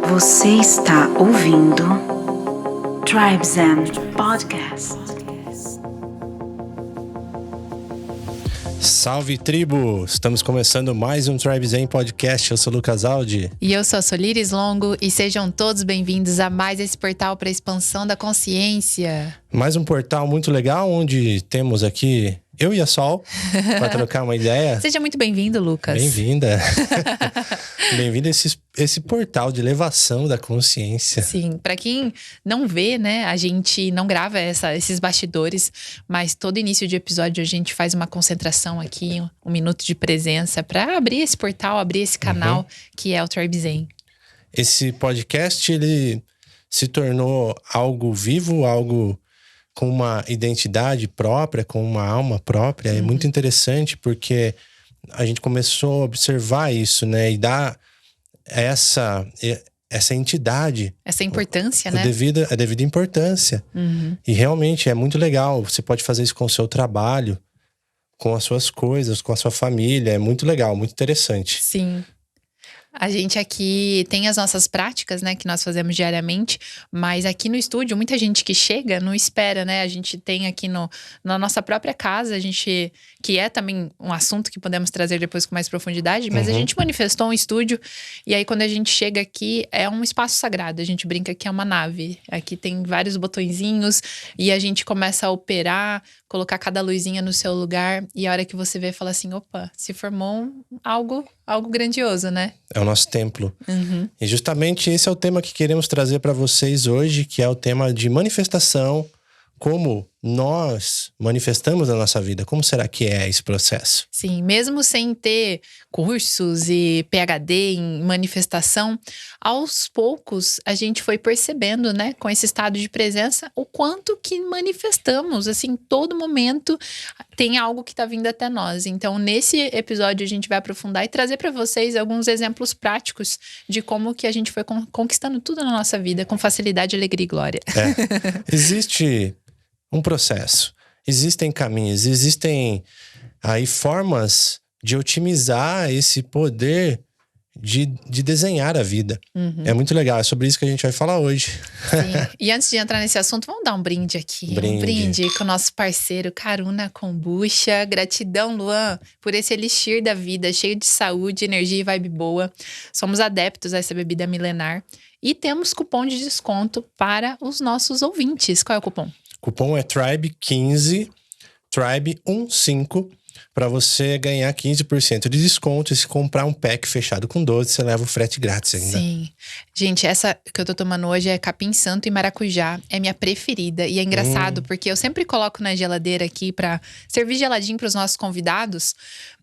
Você está ouvindo Tribe Zen Podcast. Salve, tribo! Estamos começando mais um Tribe Zen Podcast. Eu sou o Lucas Aldi. E eu sou a Solires Longo. E sejam todos bem-vindos a mais esse portal para a expansão da consciência. Mais um portal muito legal, onde temos aqui eu e a Sol para trocar uma ideia. Seja muito bem-vindo, Lucas. Bem-vinda. Bem-vinda a esse portal de elevação da consciência. Sim, para quem não vê, né, a gente não grava esses bastidores, mas todo início de episódio a gente faz uma concentração aqui, um minuto de presença para abrir esse portal, abrir esse canal que é o Tribe Zen. Esse podcast, ele se tornou algo vivo, algo com uma identidade própria, com uma alma própria. É muito interessante porque a gente começou a observar isso, né? E dar essa entidade. Essa importância, né? A devida importância. E realmente é muito legal. Você pode fazer isso com o seu trabalho, com as suas coisas, com a sua família. É muito legal, muito interessante. Sim. A gente aqui tem as nossas práticas, né, que nós fazemos diariamente, mas aqui no estúdio, muita gente que chega não espera, né? A gente tem aqui na nossa própria casa, que é também um assunto que podemos trazer depois com mais profundidade, mas a gente manifestou um estúdio, e aí quando a gente chega aqui, é um espaço sagrado, a gente brinca que é uma nave. Aqui tem vários botõezinhos, e a gente começa a operar, colocar cada luzinha no seu lugar, e a hora que você vê, fala assim, opa, se formou algo grandioso, né? É o nosso templo. E justamente esse é o tema que queremos trazer para vocês hoje, que é o tema de manifestação, como nós manifestamos a nossa vida. Como será que é esse processo? Sim, mesmo sem ter cursos e PhD em manifestação, aos poucos a gente foi percebendo, né, com esse estado de presença, o quanto que manifestamos, assim, todo momento tem algo que está vindo até nós. Então, nesse episódio a gente vai aprofundar e trazer para vocês alguns exemplos práticos de como que a gente foi conquistando tudo na nossa vida com facilidade, alegria e glória. Existe um processo, existem caminhos, existem aí formas de otimizar esse poder de desenhar a vida. É muito legal, é sobre isso que a gente vai falar hoje. Sim. E antes de entrar nesse assunto, vamos dar um brinde aqui. Um brinde com o nosso parceiro Karuna Kombucha. Gratidão, Luan, por esse elixir da vida, cheio de saúde, energia e vibe boa. Somos adeptos a essa bebida milenar. E temos cupom de desconto para os nossos ouvintes. Qual é o cupom? O cupom é TRIBE15, TRIBE15, para você ganhar 15% de desconto. E se comprar um pack fechado com 12, você leva o frete grátis ainda. Sim. Gente, essa que eu tô tomando hoje é capim santo e maracujá. É minha preferida. E é engraçado, porque eu sempre coloco na geladeira aqui pra servir geladinho pros nossos convidados.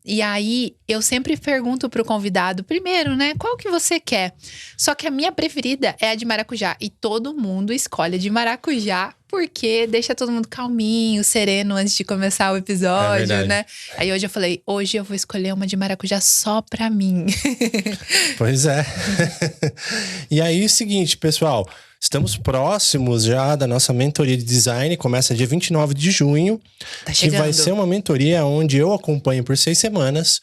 E aí, eu sempre pergunto pro convidado, primeiro, né, qual que você quer? Só que a minha preferida é a de maracujá. E todo mundo escolhe a de maracujá, porque deixa todo mundo calminho, sereno antes de começar o episódio, né? Aí hoje eu falei, hoje eu vou escolher uma de maracujá só pra mim. Pois é. E aí, seguinte, pessoal, estamos próximos já da nossa mentoria de design, começa dia 29 de junho. Tá chegando. Que vai ser uma mentoria onde eu acompanho por 6 semanas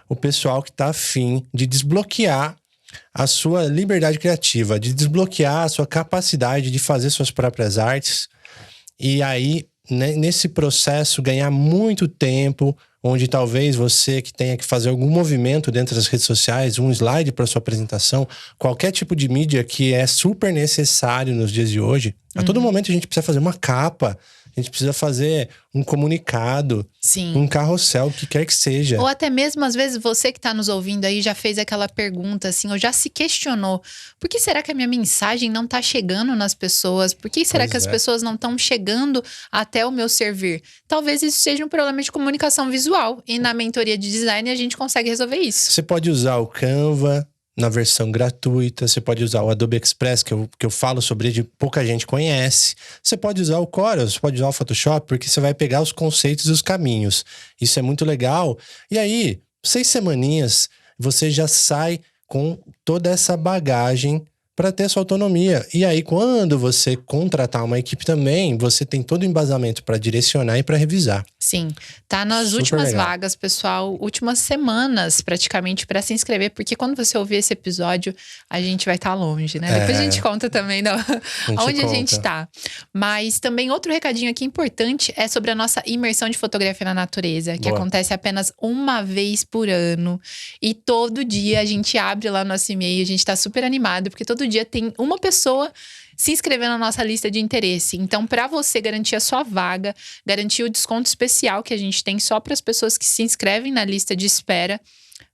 o pessoal que tá afim de desbloquear a sua liberdade criativa, de desbloquear a sua capacidade de fazer suas próprias artes. E aí, nesse processo, ganhar muito tempo, onde talvez você que tenha que fazer algum movimento dentro das redes sociais, um slide para sua apresentação, qualquer tipo de mídia que é super necessário nos dias de hoje. A todo momento a gente precisa fazer uma capa, a gente precisa fazer um comunicado, Sim. um carrossel, o que quer que seja. Ou até mesmo, às vezes, você que tá nos ouvindo aí já fez aquela pergunta, assim, ou já se questionou. Por que será que a minha mensagem não tá chegando nas pessoas? Por que será que as pessoas não estão chegando até o meu servir? Talvez isso seja um problema de comunicação visual. E na mentoria de design a gente consegue resolver isso. Você pode usar o Canva na versão gratuita, você pode usar o Adobe Express, que eu falo sobre ele, pouca gente conhece. Você pode usar o Corel, você pode usar o Photoshop, porque você vai pegar os conceitos e os caminhos. Isso é muito legal. E aí, 6 semaninhas, você já sai com toda essa bagagem para ter sua autonomia. E aí, quando você contratar uma equipe também, você tem todo o embasamento para direcionar e para revisar. Sim, tá nas Super últimas legal. vagas, pessoal, últimas semanas praticamente para se inscrever, porque quando você ouvir esse episódio, a gente vai estar longe, né? Depois a gente conta também onde a gente tá. Mas também outro recadinho aqui importante é sobre a nossa imersão de fotografia na natureza, que acontece apenas uma vez por ano. E todo dia a gente abre lá nosso e-mail, a gente tá super animado, porque todo dia tem uma pessoa se inscrever na nossa lista de interesse. Então, para você garantir a sua vaga, garantir o desconto especial que a gente tem só para as pessoas que se inscrevem na lista de espera,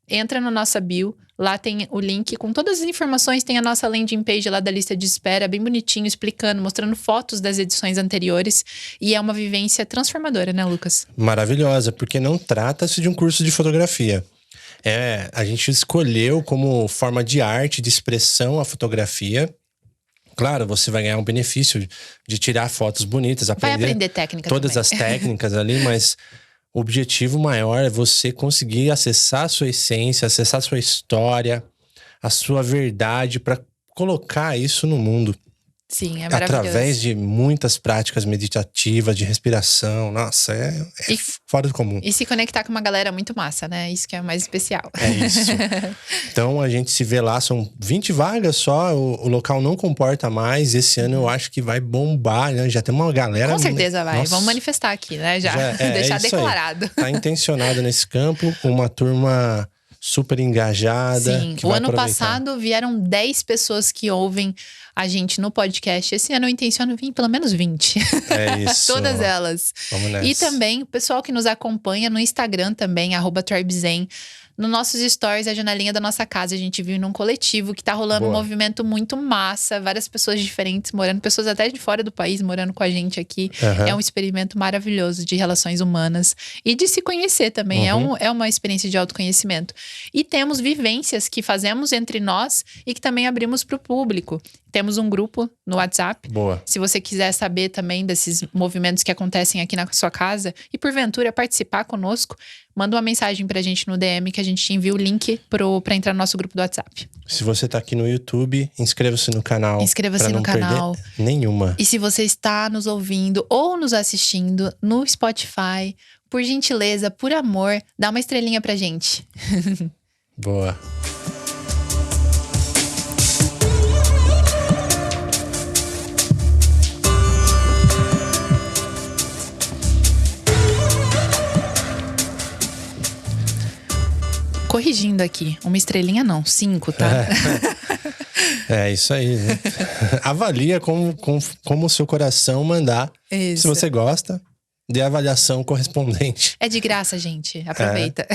entra na nossa bio. Lá tem o link com todas as informações. Tem a nossa landing page lá da lista de espera, bem bonitinho, explicando, mostrando fotos das edições anteriores. E é uma vivência transformadora, né, Lucas? Maravilhosa, porque não trata-se de um curso de fotografia. A gente escolheu como forma de arte, de expressão a fotografia. Claro, você vai ganhar um benefício de tirar fotos bonitas, Vai aprender técnica todas também. as técnicas ali, mas o objetivo maior é você conseguir acessar a sua essência, acessar a sua história, a sua verdade, para colocar isso no mundo. Sim, é maravilhoso. Através de muitas práticas meditativas, de respiração. Nossa, é fora do comum. E se conectar com uma galera muito massa, né? Isso que é o mais especial. É isso. Então, a gente se vê lá, são 20 vagas só, o local não comporta mais. Esse ano eu acho que vai bombar, né? Já tem uma galera... Com certeza vai. Nossa. Vamos manifestar aqui, né? Já deixar declarado. Tá intencionado nesse campo, uma turma super engajada. Sim, que o vai ano aproveitar. passado vieram 10 pessoas que ouvem a gente no podcast. Esse ano eu intenciono vir pelo menos 20. É isso. Todas elas. Vamos nessa. E também o pessoal que nos acompanha no Instagram também, @TribeZen. No nossos stories, a janelinha da nossa casa, a gente viu num coletivo que tá rolando um movimento muito massa. Várias pessoas diferentes morando, pessoas até de fora do país morando com a gente aqui. Uhum. É um experimento maravilhoso de relações humanas e de se conhecer também. É uma experiência de autoconhecimento. E temos vivências que fazemos entre nós e que também abrimos para o público. Temos um grupo no WhatsApp. Boa. Se você quiser saber também desses movimentos que acontecem aqui na sua casa e porventura participar conosco, manda uma mensagem pra gente no DM que a gente te envia o link pra entrar no nosso grupo do WhatsApp. Se você tá aqui no YouTube, inscreva-se no canal. Inscreva-se no canal. Nenhuma. E se você está nos ouvindo ou nos assistindo no Spotify, por gentileza, por amor, dá uma estrelinha pra gente. Boa. Corrigindo aqui, uma estrelinha não, 5, tá? É isso aí, né? Avalia como o seu coração mandar. Isso. Se você gosta, dê a avaliação correspondente. É de graça, gente. Aproveita.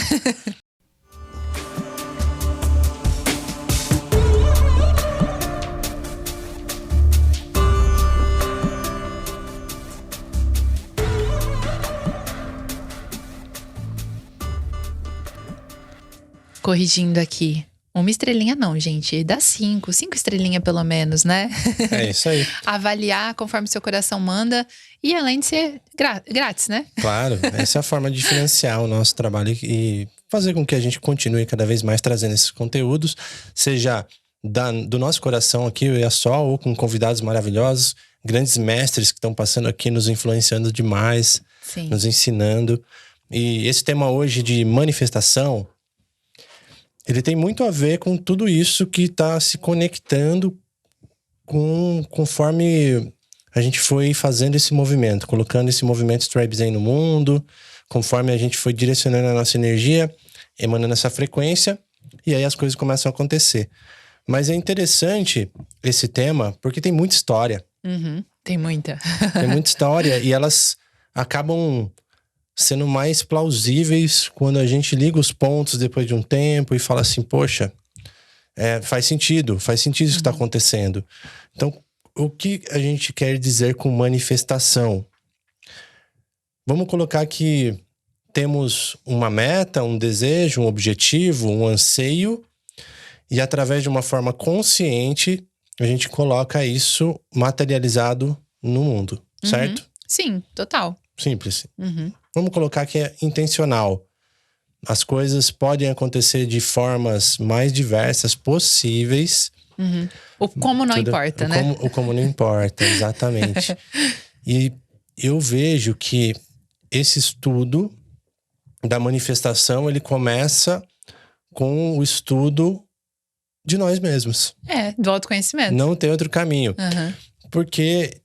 Corrigindo aqui. Uma estrelinha não, gente. Dá 5 estrelinhas pelo menos, né? É isso aí. Avaliar conforme seu coração manda. E além de ser grátis, né? Claro, essa é a forma de financiar o nosso trabalho e fazer com que a gente continue cada vez mais trazendo esses conteúdos, seja do nosso coração aqui, eu e a Sol, ou com convidados maravilhosos, grandes mestres que estão passando aqui, nos influenciando demais, Sim. nos ensinando. E esse tema hoje de manifestação, ele tem muito a ver com tudo isso que está se conectando conforme a gente foi fazendo esse movimento, colocando esse movimento TribeZen no mundo, conforme a gente foi direcionando a nossa energia, emanando essa frequência, e aí as coisas começam a acontecer. Mas é interessante esse tema, porque tem muita história. Tem muita. Tem muita história, e elas acabam sendo mais plausíveis quando a gente liga os pontos depois de um tempo e fala assim, poxa, faz sentido isso que está acontecendo. Então, o que a gente quer dizer com manifestação? Vamos colocar que temos uma meta, um desejo, um objetivo, um anseio, e através de uma forma consciente, a gente coloca isso materializado no mundo, certo? Sim, total. Simples. Vamos colocar que é intencional. As coisas podem acontecer de formas mais diversas possíveis, O como não importa, né? O como não importa, exatamente. E eu vejo que esse estudo da manifestação, ele começa com o estudo de nós mesmos. Do autoconhecimento. Não tem outro caminho. Uhum. Porque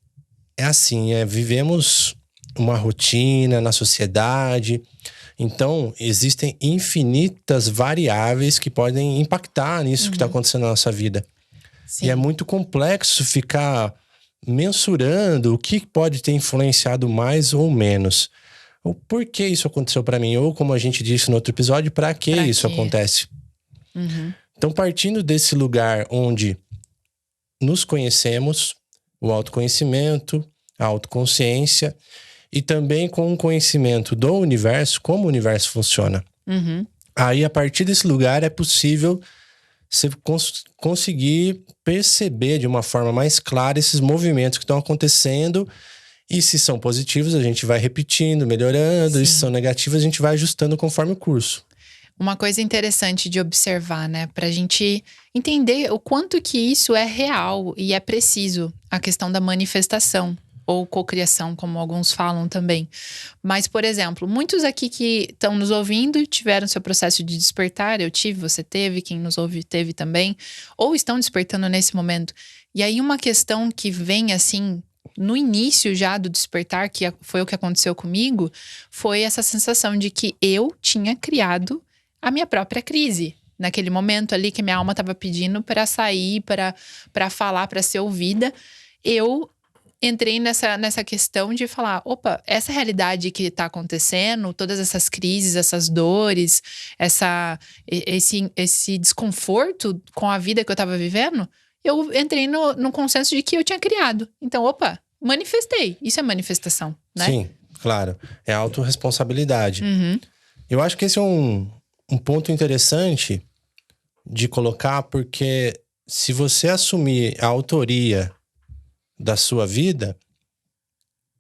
é assim, vivemos uma rotina na sociedade. Então, existem infinitas variáveis que podem impactar nisso que está acontecendo na nossa vida. Sim. E é muito complexo ficar mensurando o que pode ter influenciado mais ou menos. Ou por que isso aconteceu para mim? Ou, como a gente disse no outro episódio, para que isso acontece? Então, partindo desse lugar onde nos conhecemos, o autoconhecimento, a autoconsciência, e também com um conhecimento do universo, como o universo funciona. Aí, a partir desse lugar, é possível você conseguir perceber de uma forma mais clara esses movimentos que estão acontecendo. E se são positivos, a gente vai repetindo, melhorando. E se são negativos, a gente vai ajustando conforme o curso. Uma coisa interessante de observar, né? Pra gente entender o quanto que isso é real e é preciso. A questão da manifestação. Ou cocriação, como alguns falam também. Mas, por exemplo, muitos aqui que estão nos ouvindo tiveram seu processo de despertar. Eu tive, você teve, quem nos ouve teve também. Ou estão despertando nesse momento. E aí uma questão que vem assim, no início já do despertar, que foi o que aconteceu comigo, foi essa sensação de que eu tinha criado a minha própria crise. Naquele momento ali que minha alma estava pedindo para sair, para falar, para ser ouvida. Eu entrei nessa questão de falar, opa, essa realidade que tá acontecendo, todas essas crises, essas dores, esse desconforto com a vida que eu tava vivendo, eu entrei no consenso de que eu tinha criado. Então, opa, manifestei. Isso é manifestação, né? Sim, claro. É autorresponsabilidade. Eu acho que esse é um ponto interessante de colocar, porque se você assumir a autoria da sua vida,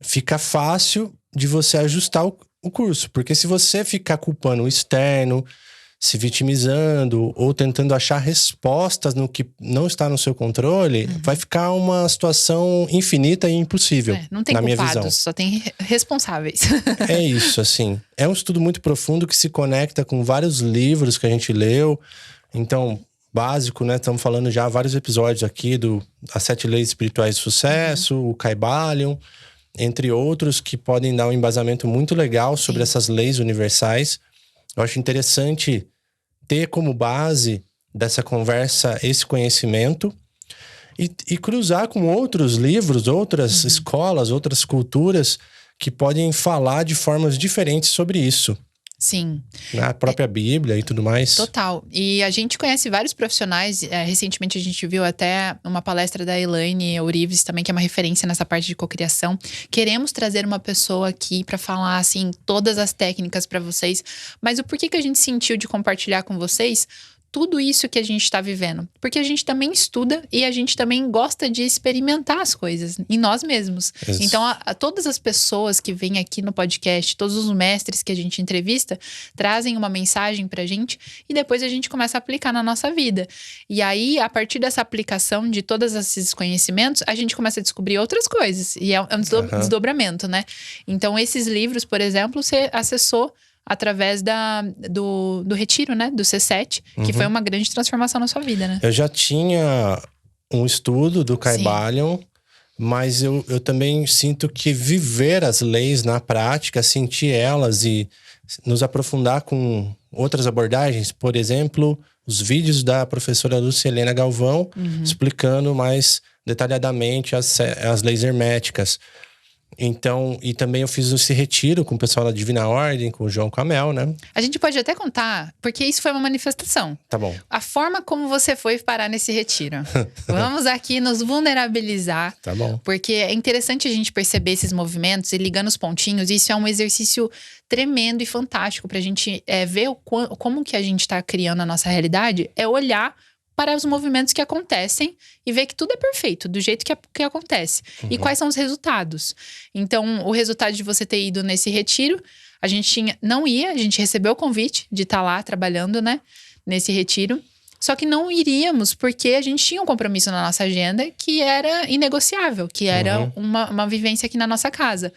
fica fácil de você ajustar o curso. Porque se você ficar culpando o externo, se vitimizando ou tentando achar respostas no que não está no seu controle, vai ficar uma situação infinita e impossível, não tem na minha culpados, visão. só tem responsáveis. É isso, assim. É um estudo muito profundo que se conecta com vários livros que a gente leu. Então, básico, né? Estamos falando já vários episódios aqui As 7 Leis Espirituais de Sucesso, o Kybalion, entre outros que podem dar um embasamento muito legal sobre essas leis universais. Eu acho interessante ter como base dessa conversa esse conhecimento e cruzar com outros livros, outras escolas, outras culturas que podem falar de formas diferentes sobre isso. Sim. Na própria Bíblia e tudo mais. Total. E a gente conhece vários profissionais. Recentemente a gente viu até uma palestra da Elaine Ourives também, que é uma referência nessa parte de cocriação. Queremos trazer uma pessoa aqui para falar, assim, todas as técnicas para vocês. Mas o porquê que a gente sentiu de compartilhar com vocês tudo isso que a gente está vivendo? Porque a gente também estuda e a gente também gosta de experimentar as coisas em nós mesmos. Isso. Então, todas as pessoas que vêm aqui no podcast, todos os mestres que a gente entrevista, trazem uma mensagem pra gente e depois a gente começa a aplicar na nossa vida. E aí, a partir dessa aplicação de todos esses conhecimentos, a gente começa a descobrir outras coisas. E é um desdobramento, né? Então, esses livros, por exemplo, você acessou através do retiro, né? Do C7, que foi uma grande transformação na sua vida, né? Eu já tinha um estudo do Kybalion, mas eu também sinto que viver as leis na prática, sentir elas e nos aprofundar com outras abordagens, por exemplo, os vídeos da professora Lúcia Helena Galvão, explicando mais detalhadamente as leis herméticas. Então, e também eu fiz esse retiro com o pessoal da Divina Ordem, com o João Camel, né? A gente pode até contar, porque isso foi uma manifestação. Tá bom. A forma como você foi parar nesse retiro. Vamos aqui nos vulnerabilizar. Tá bom. Porque é interessante a gente perceber esses movimentos e ligando os pontinhos. Isso é um exercício tremendo e fantástico pra gente ver como que a gente tá criando a nossa realidade. É olhar para os movimentos que acontecem e ver que tudo é perfeito, do jeito que acontece. E quais são os resultados. Então, o resultado de você ter ido nesse retiro, a gente a gente recebeu o convite de estar lá trabalhando, né, nesse retiro. Só que não iríamos porque a gente tinha um compromisso na nossa agenda que era inegociável, que era uma vivência aqui na nossa casa.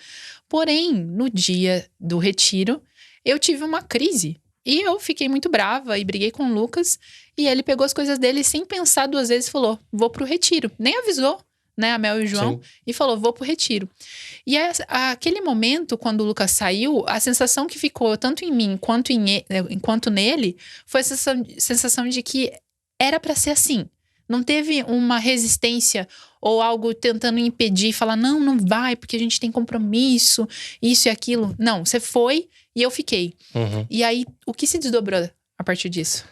Porém, no dia do retiro, eu tive uma crise. E eu fiquei muito brava e briguei com o Lucas. E ele pegou as coisas dele sem pensar duas vezes e falou, vou pro retiro. Nem avisou, né, a Mel e o João. Sim. E falou, vou pro retiro. E aquele momento, quando o Lucas saiu, a sensação que ficou tanto em mim quanto nele foi a sensação de que era pra ser assim. Não teve uma resistência ou algo tentando impedir, falar, não vai, porque a gente tem compromisso, isso e aquilo. Não, você foi e eu fiquei. E aí, o que se desdobrou a partir disso?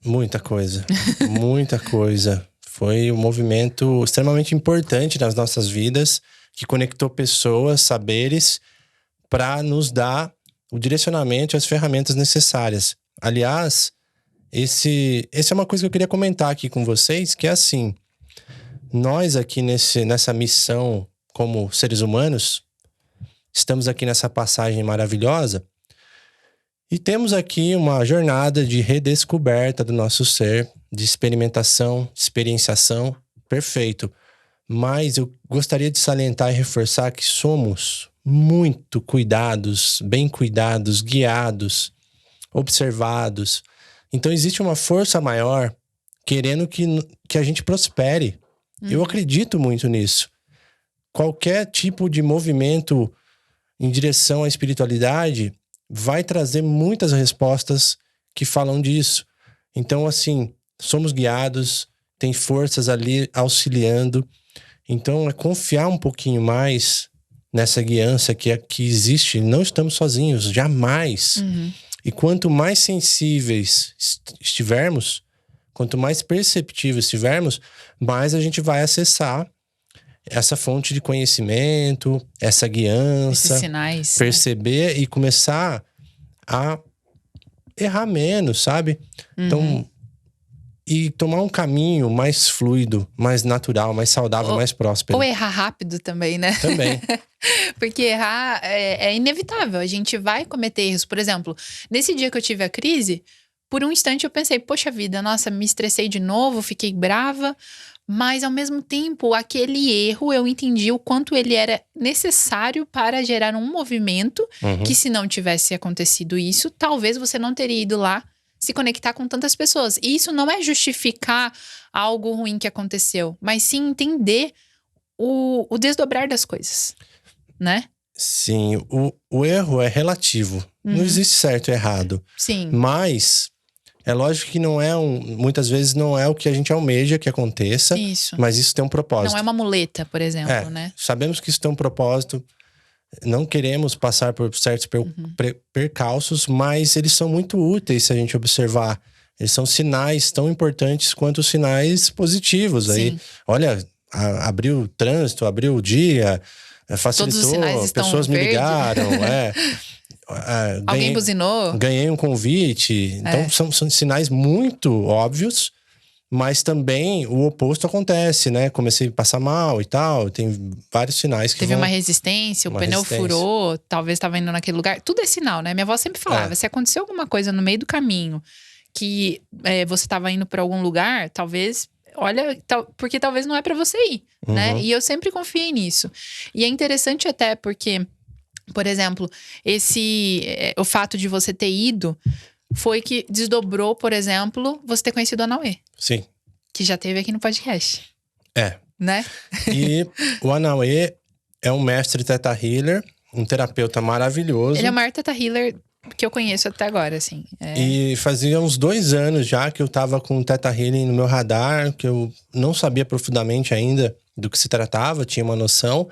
Muita coisa. Muita coisa. Foi um movimento extremamente importante nas nossas vidas, que conectou pessoas, saberes, para nos dar o direcionamento e as ferramentas necessárias. Aliás, essa é uma coisa que eu queria comentar aqui com vocês, que é assim, nós aqui nessa missão como seres humanos, estamos aqui nessa passagem maravilhosa e temos aqui uma jornada de redescoberta do nosso ser, de experimentação, de experienciação, perfeito. Mas eu gostaria de salientar e reforçar que somos muito cuidados, bem cuidados, guiados, observados. Então existe uma força maior querendo que a gente prospere. Eu acredito muito nisso. Qualquer tipo de movimento em direção à espiritualidade vai trazer muitas respostas que falam disso. Então, assim, somos guiados, tem forças ali auxiliando. Então, é confiar um pouquinho mais nessa guiança que existe. Não estamos sozinhos, jamais. E quanto mais sensíveis estivermos, quanto mais perceptíveis estivermos, mais a gente vai acessar essa fonte de conhecimento, essa guiança, esses sinais, perceber e começar a errar menos, sabe? Então, e tomar um caminho mais fluido, mais natural, mais saudável, mais próspero. Ou errar rápido também, né? Também. Porque errar é inevitável, a gente vai cometer erros. Por exemplo, nesse dia que eu tive a crise, por um instante eu pensei, poxa vida, nossa, me estressei de novo, fiquei brava. Mas, ao mesmo tempo, aquele erro, eu entendi o quanto ele era necessário para gerar um movimento que, se não tivesse acontecido isso, talvez você não teria ido lá se conectar com tantas pessoas. E isso não é justificar algo ruim que aconteceu, mas sim entender o desdobrar das coisas, né? Sim, o erro é relativo. Não existe certo e errado. Sim. Mas é lógico que muitas vezes não é o que a gente almeja que aconteça. Isso. Mas isso tem um propósito. Não é uma muleta, por exemplo, né? Sabemos que isso tem um propósito. Não queremos passar por certos percalços, mas eles são muito úteis se a gente observar. Eles são sinais tão importantes quanto os sinais positivos. Sim. Aí, olha, abriu o trânsito, abriu o dia, facilitou, todos os sinais estão pessoas me verde. ligaram, Alguém buzinou. Ganhei um convite. Então, são sinais muito óbvios, mas também o oposto acontece, né? Comecei a passar mal e tal. Tem vários sinais que Teve uma resistência, o pneu furou, talvez estava indo naquele lugar. Tudo é sinal, né? Minha avó sempre falava, se aconteceu alguma coisa no meio do caminho, que você estava indo para algum lugar, talvez... Olha, porque talvez não é para você ir, né? E eu sempre confiei nisso. E é interessante até porque... Por exemplo, o fato de você ter ido foi que desdobrou, por exemplo, você ter conhecido a Anauê. Sim. Que já teve aqui no podcast. Né? E o Anauê é um mestre Theta Healer, um terapeuta maravilhoso. Ele é o maior Theta Healer que eu conheço até agora, assim. E fazia uns 2 anos já que eu tava com o Theta Healing no meu radar, que eu não sabia profundamente ainda do que se tratava, tinha uma noção.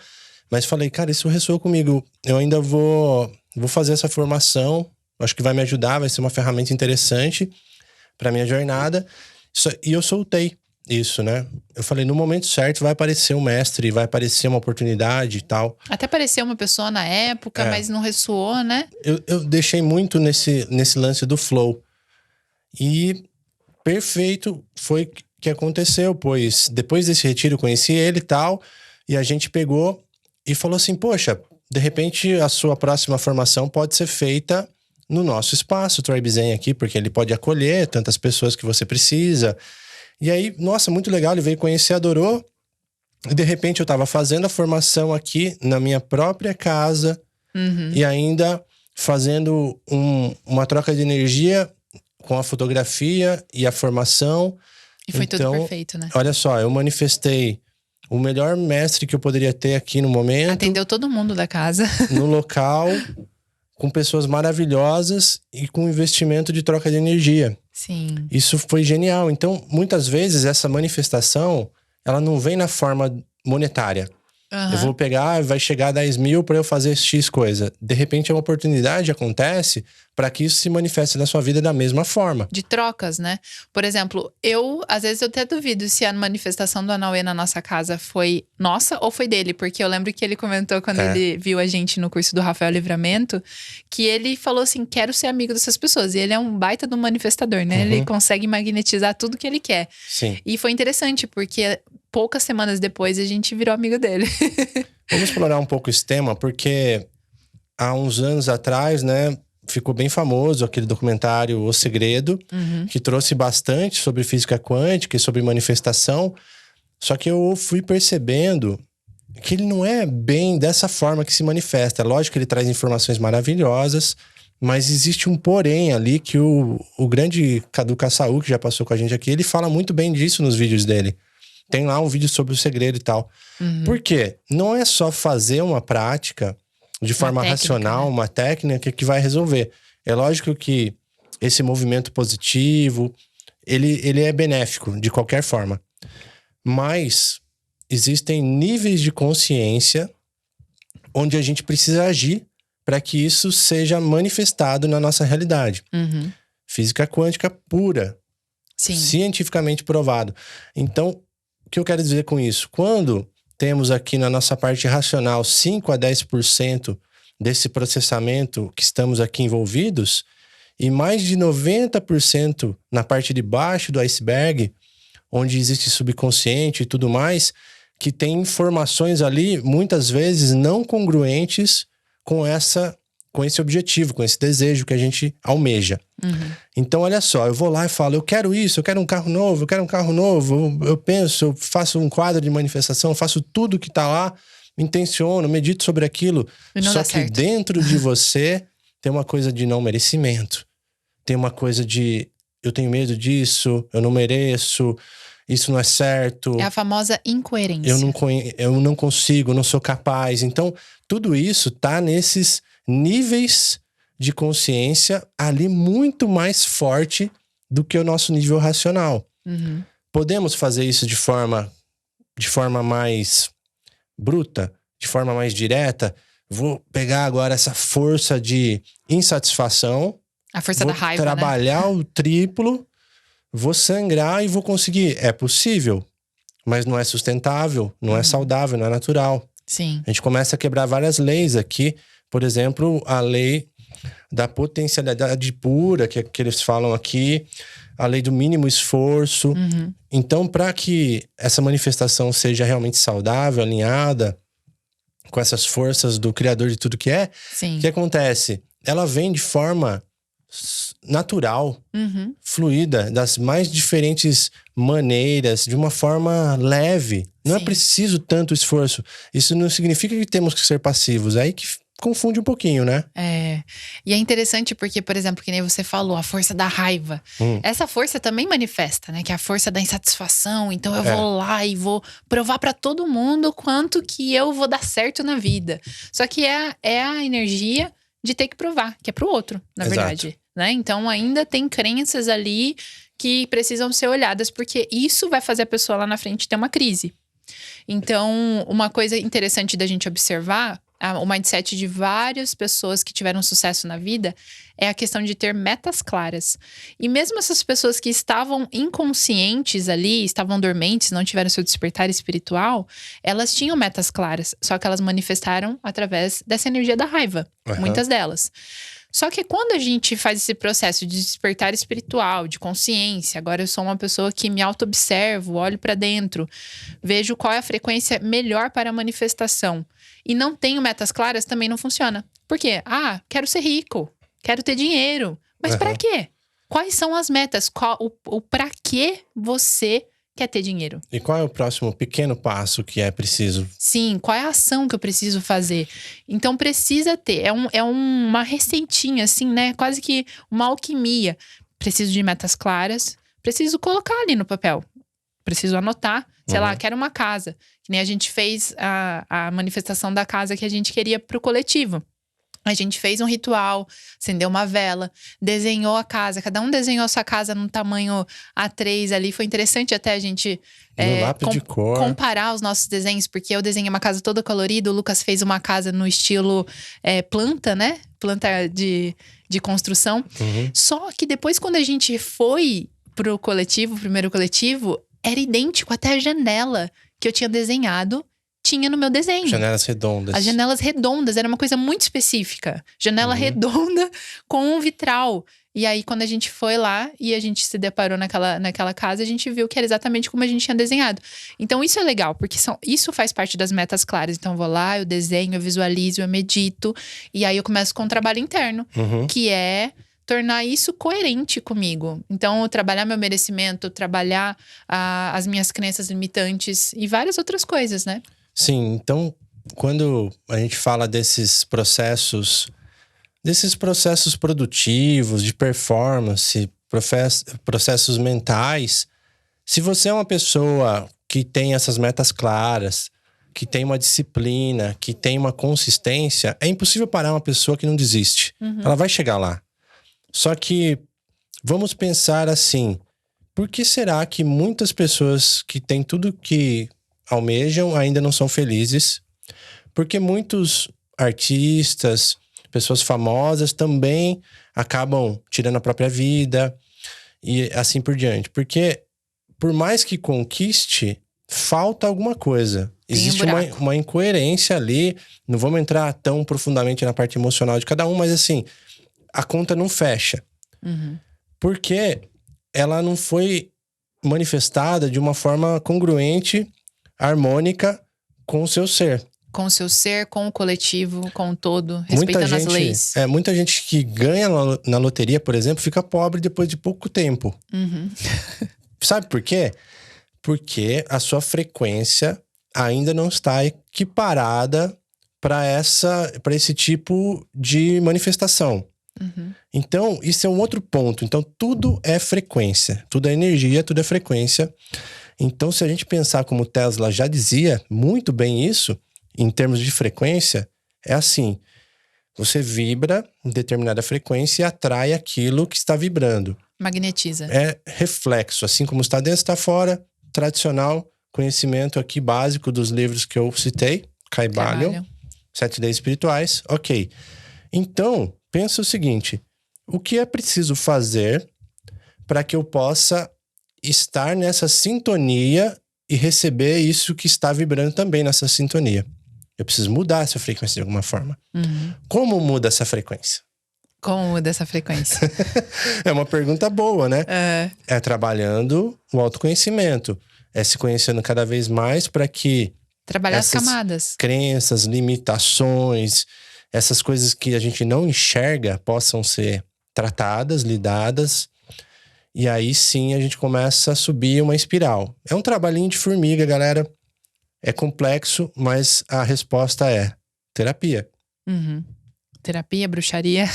Mas falei, cara, isso ressoou comigo. Eu ainda vou fazer essa formação. Acho que vai me ajudar, vai ser uma ferramenta interessante pra minha jornada. E eu soltei isso, né? Eu falei, no momento certo vai aparecer um mestre, vai aparecer uma oportunidade e tal. Até apareceu uma pessoa na época, mas não ressoou, né? Eu deixei muito nesse lance do flow. E perfeito foi que aconteceu, pois depois desse retiro eu conheci ele e tal, e a gente pegou... E falou assim, poxa, de repente a sua próxima formação pode ser feita no nosso espaço, Tribe Zen aqui, porque ele pode acolher tantas pessoas que você precisa. E aí, nossa, muito legal, ele veio conhecer, adorou. E de repente eu estava fazendo a formação aqui na minha própria casa e ainda fazendo uma troca de energia com a fotografia e a formação. E foi tudo perfeito, né? Olha só, eu manifestei o melhor mestre que eu poderia ter aqui no momento. Atendeu todo mundo da casa. No local, com pessoas maravilhosas e com investimento de troca de energia. Sim. Isso foi genial. Então, muitas vezes, essa manifestação, ela não vem na forma monetária. Eu vou pegar, vai chegar a 10 mil para eu fazer X coisa. De repente, uma oportunidade acontece para que isso se manifeste na sua vida da mesma forma. De trocas, né? Por exemplo, às vezes eu até duvido se a manifestação do Anauê na nossa casa foi nossa ou foi dele. Porque eu lembro que ele comentou quando ele viu a gente no curso do Rafael Livramento, que ele falou assim, quero ser amigo dessas pessoas. E ele é um baita do manifestador, né? Ele consegue magnetizar tudo que ele quer. Sim. E foi interessante, porque poucas semanas depois a gente virou amigo dele. Vamos explorar um pouco esse tema, porque há uns anos atrás, né, ficou bem famoso aquele documentário O Segredo, que trouxe bastante sobre física quântica e sobre manifestação. Só que eu fui percebendo que ele não é bem dessa forma que se manifesta. Lógico que ele traz informações maravilhosas, mas existe um porém ali que o grande Cadu Kassaú, que já passou com a gente aqui, ele fala muito bem disso nos vídeos dele. Tem lá um vídeo sobre o segredo e tal. Por quê? Não é só fazer uma prática de forma racional, uma técnica que vai resolver. É lógico que esse movimento positivo, ele é benéfico de qualquer forma. Mas existem níveis de consciência onde a gente precisa agir para que isso seja manifestado na nossa realidade. Física quântica pura. Sim. Cientificamente provado. Então, o que eu quero dizer com isso? Quando temos aqui na nossa parte racional 5 a 10% desse processamento que estamos aqui envolvidos, e mais de 90% na parte de baixo do iceberg, onde existe subconsciente e tudo mais, que tem informações ali, muitas vezes não congruentes com esse objetivo, com esse desejo que a gente almeja. Então, olha só, eu vou lá e falo, eu quero isso, eu quero um carro novo, eu penso, eu faço um quadro de manifestação, faço tudo que tá lá, intenciono, medito sobre aquilo. Só que dentro de você tem uma coisa de não merecimento. Tem uma coisa de, eu tenho medo disso, eu não mereço, isso não é certo. É a famosa incoerência. Eu não consigo, não sou capaz. Então, tudo isso tá nesses níveis de consciência ali muito mais forte do que o nosso nível racional. Podemos fazer isso de forma mais bruta, de forma mais direta. Vou pegar agora essa força de insatisfação. A força da raiva, vou trabalhar o triplo, vou sangrar e vou conseguir. É possível, mas não é sustentável, não é saudável, não é natural. Sim. A gente começa a quebrar várias leis aqui. Por exemplo, a lei da potencialidade pura, que eles falam aqui, a lei do mínimo esforço. Então, para que essa manifestação seja realmente saudável, alinhada com essas forças do Criador de tudo que é, o que acontece? Ela vem de forma natural, fluida, das mais diferentes maneiras, de uma forma leve. Não é preciso tanto esforço. Isso não significa que temos que ser passivos. É aí que confunde um pouquinho, né? E é interessante porque, por exemplo, que nem você falou, a força da raiva. Essa força também manifesta, né? Que é a força da insatisfação. Então eu vou lá e vou provar pra todo mundo quanto que eu vou dar certo na vida. Só que é a energia de ter que provar, que é pro outro, na verdade. Né? Então ainda tem crenças ali que precisam ser olhadas, porque isso vai fazer a pessoa lá na frente ter uma crise. Então, uma coisa interessante da gente observar, o mindset de várias pessoas que tiveram sucesso na vida, é a questão de ter metas claras. E mesmo essas pessoas que estavam inconscientes ali, estavam dormentes, não tiveram seu despertar espiritual, elas tinham metas claras, só que elas manifestaram através dessa energia da raiva, muitas delas. Só que quando a gente faz esse processo de despertar espiritual, de consciência, agora eu sou uma pessoa que me auto-observo, olho para dentro, vejo qual é a frequência melhor para a manifestação, e não tenho metas claras, também não funciona. Por quê? Quero ser rico. Quero ter dinheiro. Mas pra quê? Quais são as metas? O pra que você quer ter dinheiro? E qual é o próximo pequeno passo que é preciso? Sim, qual é a ação que eu preciso fazer? Então precisa ter, é uma receitinha assim, né? Quase que uma alquimia. Preciso de metas claras, preciso colocar ali no papel. Preciso anotar, sei lá, quero uma casa. Que nem a gente fez a manifestação da casa que a gente queria pro coletivo. A gente fez um ritual, acendeu uma vela, desenhou a casa. Cada um desenhou a sua casa num tamanho A3 ali. Foi interessante até a gente No lápis de cor. comparar os nossos desenhos. Porque eu desenhei uma casa toda colorida. O Lucas fez uma casa no estilo planta, né? Planta de construção. Só que depois quando a gente foi pro coletivo, o primeiro coletivo, era idêntico. Até a janela que eu tinha desenhado tinha no meu desenho. Janelas redondas. As janelas redondas, era uma coisa muito específica. Janela redonda com um vitral. E aí, quando a gente foi lá e a gente se deparou naquela casa, a gente viu que era exatamente como a gente tinha desenhado. Então, isso é legal, porque isso faz parte das metas claras. Então, eu vou lá, eu desenho, eu visualizo, eu medito. E aí, eu começo com um trabalho interno, que é tornar isso coerente comigo. Então, trabalhar meu merecimento, trabalhar as minhas crenças limitantes e várias outras coisas, né? Sim, então quando a gente fala desses processos produtivos, de performance, processos mentais, se você é uma pessoa que tem essas metas claras, que tem uma disciplina, que tem uma consistência, é impossível parar uma pessoa que não desiste. Ela vai chegar lá. Só que vamos pensar assim, por que será que muitas pessoas que têm tudo que almejam ainda não são felizes? Porque muitos artistas, pessoas famosas também acabam tirando a própria vida e assim por diante. Porque por mais que conquiste, falta alguma coisa. Existe uma incoerência ali. Não vamos entrar tão profundamente na parte emocional de cada um, mas assim, a conta não fecha. Porque ela não foi manifestada de uma forma congruente, harmônica com o seu ser. Com o seu ser, com o coletivo, com o todo, respeitando as leis. Muita gente que ganha na loteria, por exemplo, fica pobre depois de pouco tempo. Sabe por quê? Porque a sua frequência ainda não está equiparada para esse tipo de manifestação. Então, isso é um outro ponto. Então, tudo é frequência. Tudo é energia, tudo é frequência. Então, se a gente pensar como Tesla já dizia muito bem isso, em termos de frequência, é assim. Você vibra em determinada frequência e atrai aquilo que está vibrando. Magnetiza. É reflexo. Assim como está dentro, está fora. Tradicional conhecimento aqui básico dos livros que eu citei. Kybalion, 7 Leis Espirituais. Ok. Então, pensa o seguinte. O que é preciso fazer para que eu possa estar nessa sintonia e receber isso que está vibrando também nessa sintonia? Eu preciso mudar essa frequência de alguma forma. Como muda essa frequência? Como muda essa frequência? É uma pergunta boa, né? É trabalhando o autoconhecimento. É se conhecendo cada vez mais para que trabalhar as camadas. Crenças, limitações, essas coisas que a gente não enxerga possam ser tratadas, lidadas. E aí sim a gente começa a subir uma espiral. É um trabalhinho de formiga, galera. É complexo, mas a resposta é terapia. Terapia, bruxaria.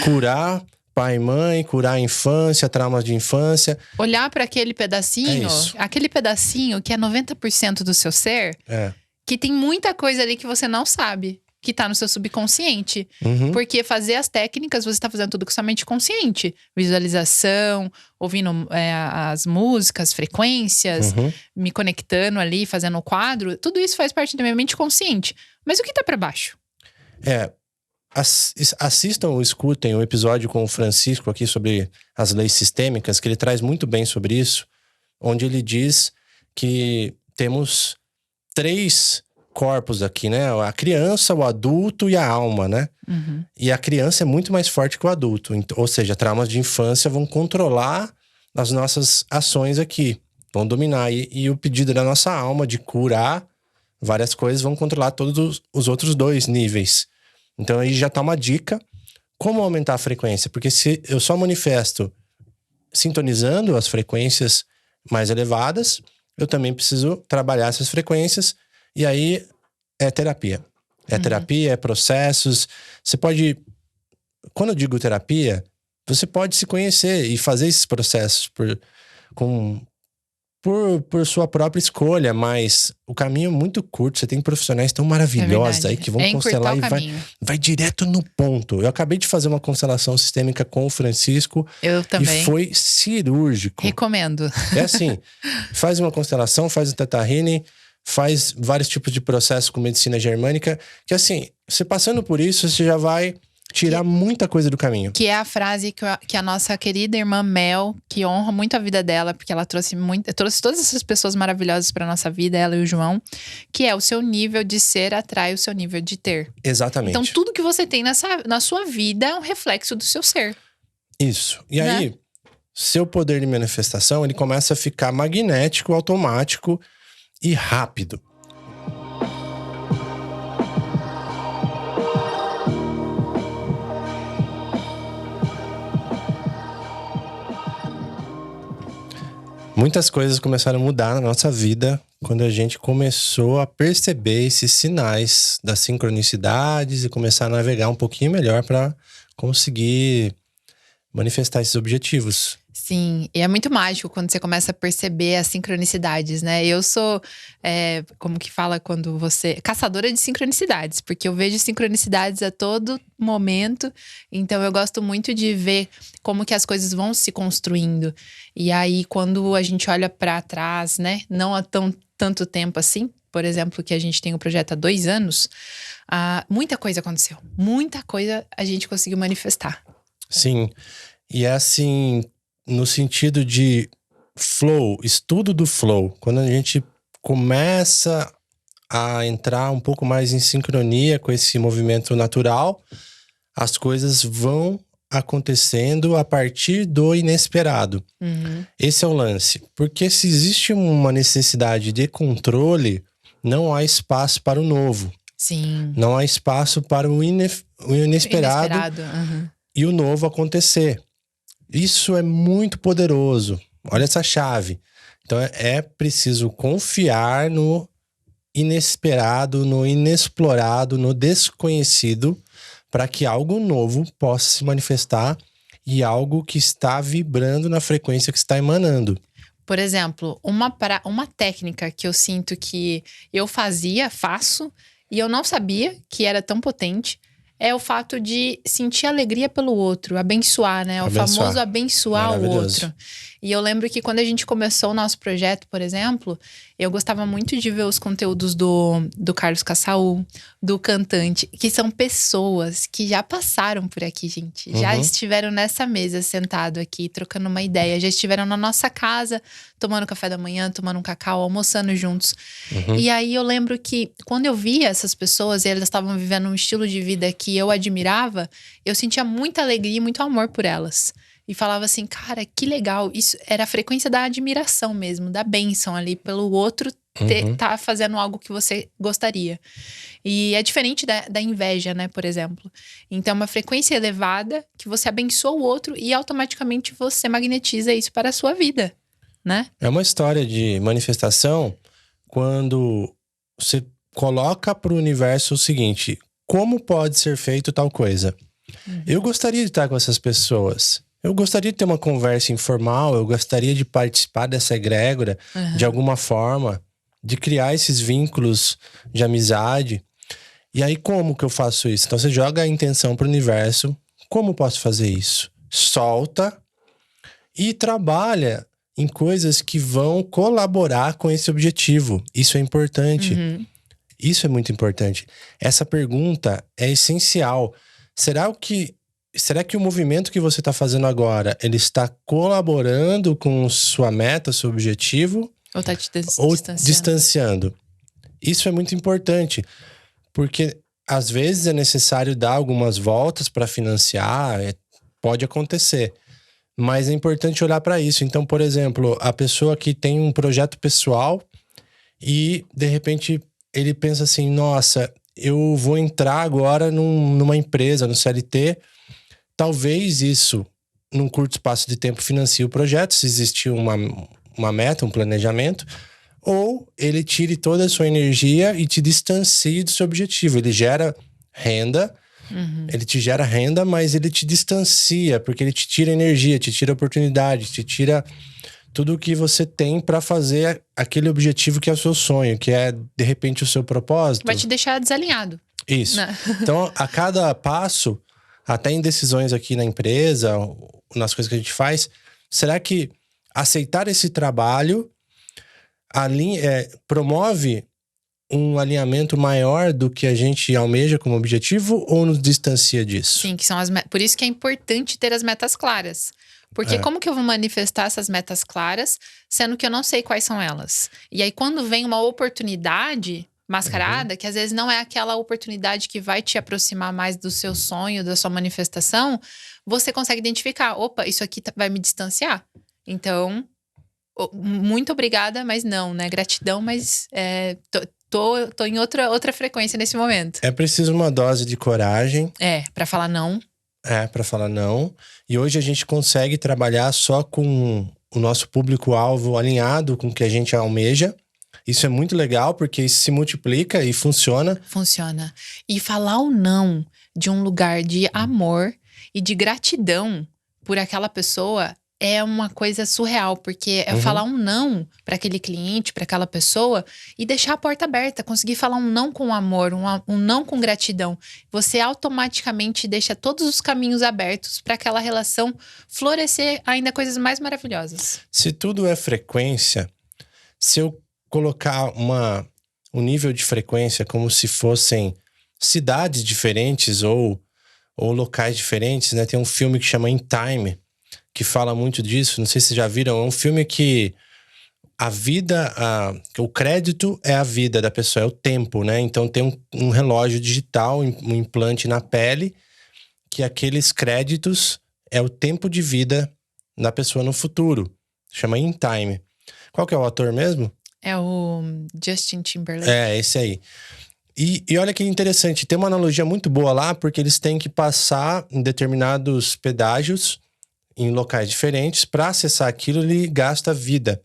Curar pai e mãe, curar a infância, traumas de infância. Olhar para aquele pedacinho, aquele pedacinho que é 90% do seu ser, que tem muita coisa ali que você não sabe, que tá no seu subconsciente. Porque fazer as técnicas, você tá fazendo tudo com sua mente consciente. Visualização, ouvindo as músicas, frequências, me conectando ali, fazendo o quadro. Tudo isso faz parte da minha mente consciente. Mas o que tá para baixo? Assistam ou escutem o episódio com o Francisco aqui sobre as leis sistêmicas, que ele traz muito bem sobre isso, onde ele diz que temos 3 corpos aqui, né? A criança, o adulto e a alma, né? E a criança é muito mais forte que o adulto. Ou seja, traumas de infância vão controlar as nossas ações aqui. Vão dominar. E o pedido da nossa alma de curar várias coisas vão controlar todos os outros 2 níveis. Então aí já tá uma dica. como aumentar a frequência? Porque se eu só manifesto sintonizando as frequências mais elevadas, eu também preciso trabalhar essas frequências. E aí é terapia. É terapia, é processos. Você pode... Quando eu digo terapia, você pode se conhecer e fazer esses processos por sua própria escolha, mas o caminho é muito curto. Você tem profissionais tão maravilhosos aí que vão constelar e vai direto no ponto. Eu acabei de fazer uma constelação sistêmica com o Francisco. Eu também. E foi cirúrgico. Recomendo. É assim, faz uma constelação, faz um Theta Healing, faz vários tipos de processos com medicina germânica, que assim, você passando por isso, você já vai tirar muita coisa do caminho. Que é a frase que a nossa querida irmã Mel, que honra muito a vida dela, porque ela trouxe todas essas pessoas maravilhosas pra nossa vida, ela e o João, que é: o seu nível de ser atrai o seu nível de ter. Exatamente. Então tudo que você tem na sua vida é um reflexo do seu ser. Isso. E aí, seu poder de manifestação, ele começa a ficar magnético, automático e rápido. Muitas coisas começaram a mudar na nossa vida quando a gente começou a perceber esses sinais das sincronicidades e começar a navegar um pouquinho melhor para conseguir manifestar esses objetivos. Sim, e é muito mágico quando você começa a perceber as sincronicidades, né? Eu sou, como que fala quando você... caçadora de sincronicidades, porque eu vejo sincronicidades a todo momento. Então eu gosto muito de ver como que as coisas vão se construindo. E aí quando a gente olha para trás, né? Não há tanto tempo assim, por exemplo, que a gente tem o projeto há 2 anos, muita coisa aconteceu. Muita coisa a gente conseguiu manifestar. Sim, e é assim, no sentido de flow, estudo do flow. Quando a gente começa a entrar um pouco mais em sincronia com esse movimento natural, as coisas vão acontecendo a partir do inesperado. Esse é o lance. Porque se existe uma necessidade de controle, não há espaço para o novo. Sim. Não há espaço para o inesperado. E o novo acontecer. Isso é muito poderoso. Olha essa chave. Então é preciso confiar no inesperado, no inexplorado, no desconhecido, para que algo novo possa se manifestar e algo que está vibrando na frequência que está emanando. Por exemplo, uma técnica que eu sinto que eu faço, e eu não sabia que era tão potente, é o fato de sentir alegria pelo outro, abençoar, né? O famoso abençoar o outro. E eu lembro que quando a gente começou o nosso projeto, por exemplo, eu gostava muito de ver os conteúdos do Carlos Cassaú, do cantante, que são pessoas que já passaram por aqui, gente. Já estiveram nessa mesa, sentado aqui, trocando uma ideia. Já estiveram na nossa casa, tomando café da manhã, tomando um cacau, almoçando juntos. E aí eu lembro que quando eu via essas pessoas e elas estavam vivendo um estilo de vida que eu admirava, eu sentia muita alegria e muito amor por elas. E falava assim, cara, que legal. Isso era a frequência da admiração mesmo, da bênção ali pelo outro tá fazendo algo que você gostaria. E é diferente da inveja, né, por exemplo. Então é uma frequência elevada que você abençoa o outro e automaticamente você magnetiza isso para a sua vida, né? É uma história de manifestação quando você coloca para o universo o seguinte: como pode ser feito tal coisa? Eu gostaria de estar com essas pessoas. Eu gostaria de ter uma conversa informal, eu gostaria de participar dessa egrégora de alguma forma, de criar esses vínculos de amizade. E aí, como que eu faço isso? Então, você joga a intenção para o universo. Como posso fazer isso? Solta e trabalha em coisas que vão colaborar com esse objetivo. Isso é importante. Isso é muito importante. Essa pergunta é essencial. Será que o movimento que você está fazendo agora, ele está colaborando com sua meta, seu objetivo? Ou está te distanciando? Isso é muito importante, porque às vezes é necessário dar algumas voltas para financiar, pode acontecer. Mas é importante olhar para isso. Então, por exemplo, a pessoa que tem um projeto pessoal e, de repente, ele pensa assim, nossa, eu vou entrar agora numa empresa, no CLT, talvez isso, num curto espaço de tempo, financie o projeto, se existir uma meta, um planejamento, ou ele tire toda a sua energia e te distancie do seu objetivo. Ele gera renda, ele te gera renda, mas ele te distancia, porque ele te tira energia, te tira oportunidade, te tira tudo o que você tem para fazer aquele objetivo que é o seu sonho, que é, de repente, o seu propósito. Vai te deixar desalinhado. Isso. Né? Então, a cada passo, até em decisões aqui na empresa, nas coisas que a gente faz, será que aceitar esse trabalho promove um alinhamento maior do que a gente almeja como objetivo ou nos distancia disso? Sim, que são por isso que é importante ter as metas claras. Porque como que eu vou manifestar essas metas claras, sendo que eu não sei quais são elas? E aí, quando vem uma oportunidade mascarada, que às vezes não é aquela oportunidade que vai te aproximar mais do seu sonho, da sua manifestação, você consegue identificar, opa, isso aqui vai me distanciar. Então, muito obrigada, mas não, né? Gratidão, mas tô em outra frequência nesse momento. É preciso uma dose de coragem. Pra falar não. Para falar não. E hoje a gente consegue trabalhar só com o nosso público-alvo alinhado com o que a gente almeja. Isso é muito legal, porque isso se multiplica e funciona. Funciona. E falar o não de um lugar de amor e de gratidão por aquela pessoa é uma coisa surreal, porque é falar um não para aquele cliente, para aquela pessoa e deixar a porta aberta, conseguir falar um não com amor, um não com gratidão. Você automaticamente deixa todos os caminhos abertos para aquela relação florescer ainda coisas mais maravilhosas. Se tudo é frequência, se eu colocar um nível de frequência como se fossem cidades diferentes ou locais diferentes, né? Tem um filme que chama In Time, que fala muito disso, não sei se vocês já viram, é um filme que o crédito é a vida da pessoa, é o tempo, né? Então tem um relógio digital, um implante na pele, que aqueles créditos é o tempo de vida da pessoa no futuro. Chama In Time. Qual que é o ator mesmo? É o Justin Timberlake. É, esse aí. E olha que interessante, tem uma analogia muito boa lá, porque eles têm que passar em determinados pedágios em locais diferentes. Para acessar aquilo, ele gasta vida.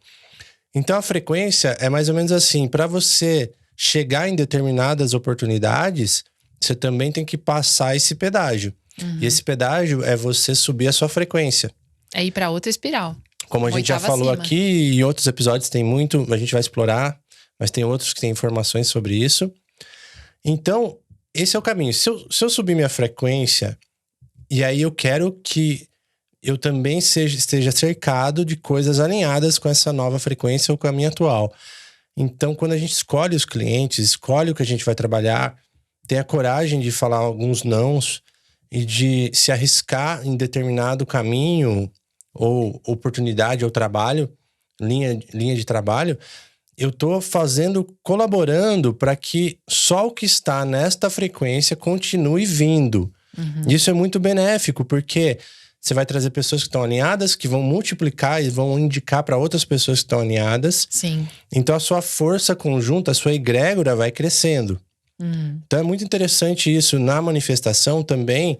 Então a frequência é mais ou menos assim, para você chegar em determinadas oportunidades, você também tem que passar esse pedágio. E esse pedágio é você subir a sua frequência. É ir para outra espiral. Como a gente já falou aqui, e em outros episódios tem muito, a gente vai explorar, mas tem outros que têm informações sobre isso. Então, esse é o caminho. Se eu subir minha frequência, e aí eu quero que eu também esteja cercado de coisas alinhadas com essa nova frequência ou com a minha atual. Então, quando a gente escolhe os clientes, escolhe o que a gente vai trabalhar, tem a coragem de falar alguns nãos e de se arriscar em determinado caminho ou oportunidade ou trabalho, linha de trabalho, eu tô colaborando para que só o que está nesta frequência continue vindo. Isso é muito benéfico, porque você vai trazer pessoas que estão alinhadas, que vão multiplicar e vão indicar para outras pessoas que estão alinhadas. Sim. Então a sua força conjunta, a sua egrégora vai crescendo. Então é muito interessante isso na manifestação também,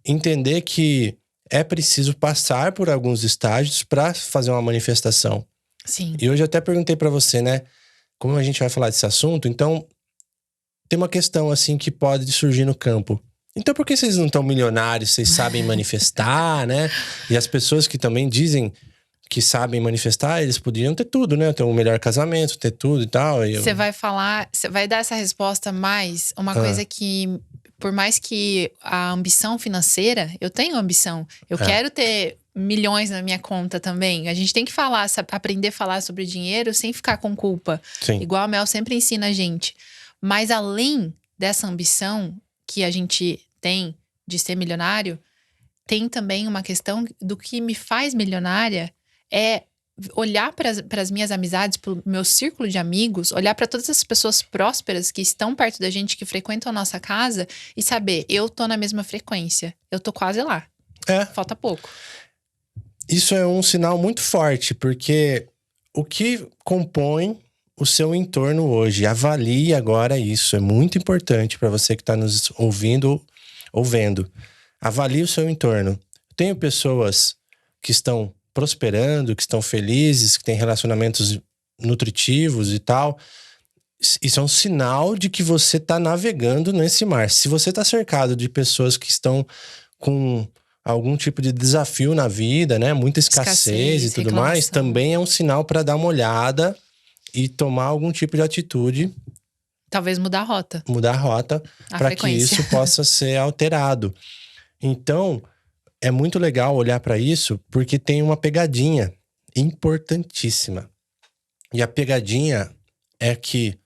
entender que é preciso passar por alguns estágios para fazer uma manifestação. Sim. E hoje eu até perguntei para você, né? Como a gente vai falar desse assunto, então tem uma questão assim que pode surgir no campo. Então por que vocês não estão milionários? Vocês sabem manifestar, né? E as pessoas que também dizem que sabem manifestar, eles poderiam ter tudo, né? Ter um melhor casamento, ter tudo e tal. Você vai dar essa resposta, mais uma coisa que, por mais que a ambição financeira, eu tenho ambição. Eu quero ter milhões na minha conta também. A gente tem que aprender a falar sobre dinheiro sem ficar com culpa. Sim. Igual a Mel sempre ensina a gente. Mas além dessa ambição que a gente tem de ser milionário, tem também uma questão do que me faz milionária é olhar para as minhas amizades, para o meu círculo de amigos, olhar para todas as pessoas prósperas que estão perto da gente, que frequentam a nossa casa e saber, eu tô na mesma frequência, eu tô quase lá. Falta pouco. Isso é um sinal muito forte, porque o que compõe o seu entorno hoje? Avalie agora isso, é muito importante para você que está nos ouvindo ou vendo. Avalie o seu entorno. Tenho pessoas que estão prosperando, que estão felizes, que têm relacionamentos nutritivos e tal. Isso é um sinal de que você está navegando nesse mar. Se você está cercado de pessoas que estão com algum tipo de desafio na vida, né? Muita escassez e tudo mais, também é um sinal para dar uma olhada e tomar algum tipo de atitude. Talvez mudar a rota. Mudar a rota para que isso possa ser alterado. Então, é muito legal olhar para isso porque tem uma pegadinha importantíssima. E a pegadinha é que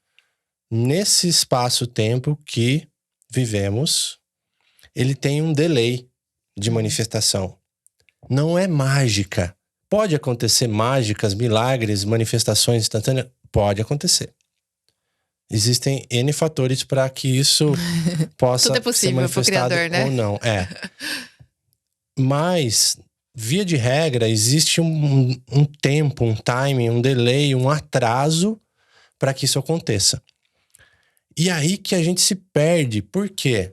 nesse espaço-tempo que vivemos, ele tem um delay de manifestação. Não é mágica. Pode acontecer mágicas, milagres, manifestações instantâneas? Pode acontecer. Existem N fatores para que isso possa Tudo é possível ser manifestado pro criador, né? ou não. Mas, via de regra, existe um tempo, um timing, um delay, um atraso para que isso aconteça. E aí que a gente se perde. Por quê?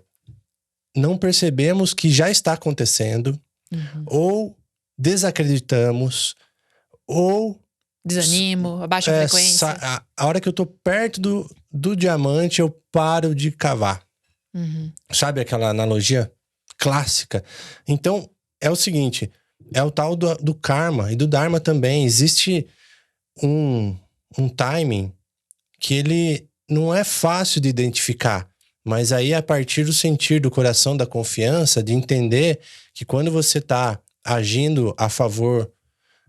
Não percebemos que já está acontecendo, ou desacreditamos, ou desanimo, abaixa a frequência. A hora que eu tô perto do diamante, eu paro de cavar. Sabe aquela analogia clássica? Então, é o seguinte, é o tal do karma e do dharma também. Existe um timing que ele não é fácil de identificar, mas aí a partir do sentir do coração, da confiança, de entender que quando você tá agindo a favor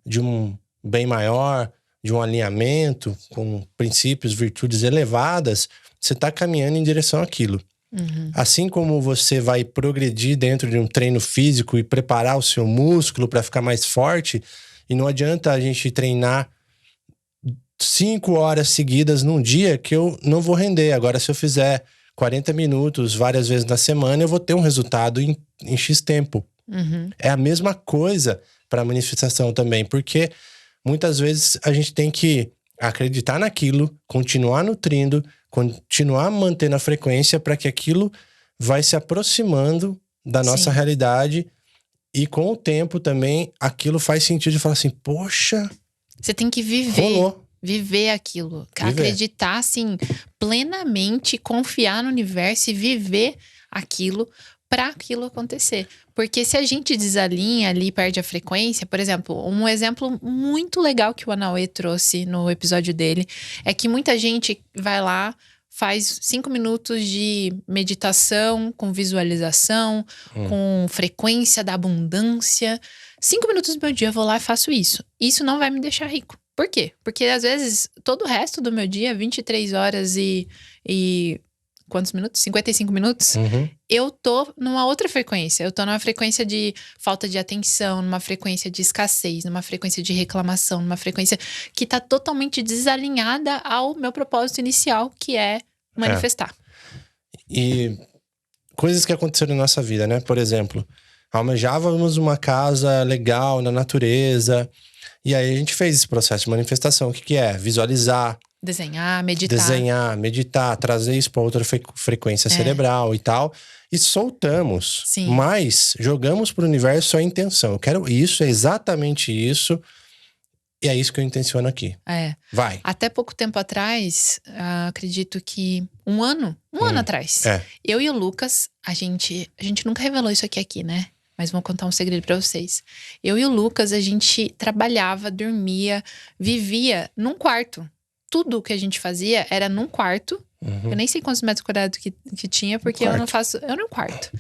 de um bem maior, de um alinhamento com princípios, virtudes elevadas, você está caminhando em direção àquilo. Assim como você vai progredir dentro de um treino físico e preparar o seu músculo para ficar mais forte, e não adianta a gente treinar 5 horas seguidas num dia que eu não vou render. Agora, se eu fizer 40 minutos várias vezes na semana, eu vou ter um resultado em X tempo. É a mesma coisa para a manifestação também, porque muitas vezes a gente tem que acreditar naquilo, continuar nutrindo, continuar mantendo a frequência para que aquilo vai se aproximando da nossa realidade, e com o tempo também aquilo faz sentido de falar assim, poxa, você tem que viver. Rolou. Viver aquilo. Acreditar, assim, plenamente, confiar no universo e viver aquilo para aquilo acontecer. Porque se a gente desalinha ali, perde a frequência, por exemplo, um exemplo muito legal que o Anauê trouxe no episódio dele é que muita gente vai lá, faz 5 minutos de meditação, com visualização, com frequência da abundância. 5 minutos do meu dia eu vou lá e faço isso. Isso não vai me deixar rico. Por quê? Porque às vezes todo o resto do meu dia, 23 horas e quantos minutos? 55 minutos. Eu tô numa outra frequência. Eu tô numa frequência de falta de atenção, numa frequência de escassez, numa frequência de reclamação, numa frequência que tá totalmente desalinhada ao meu propósito inicial, que é manifestar. E coisas que aconteceram na nossa vida, né? Por exemplo, almejávamos uma casa legal na natureza, e aí a gente fez esse processo de manifestação. O que é? Visualizar. Desenhar, meditar. Trazer isso para outra frequência cerebral e tal. E soltamos. Sim. Mas jogamos para o universo a intenção. Eu quero isso, é exatamente isso. E é isso que eu intenciono aqui. Vai. Até pouco tempo atrás, acredito que um ano atrás, eu e o Lucas, a gente nunca revelou isso aqui, né? Mas vou contar um segredo pra vocês. Eu e o Lucas, a gente trabalhava, dormia, vivia num quarto. Tudo que a gente fazia era num quarto. Eu nem sei quantos metros quadrados que tinha, porque eu não faço... Eu num quarto.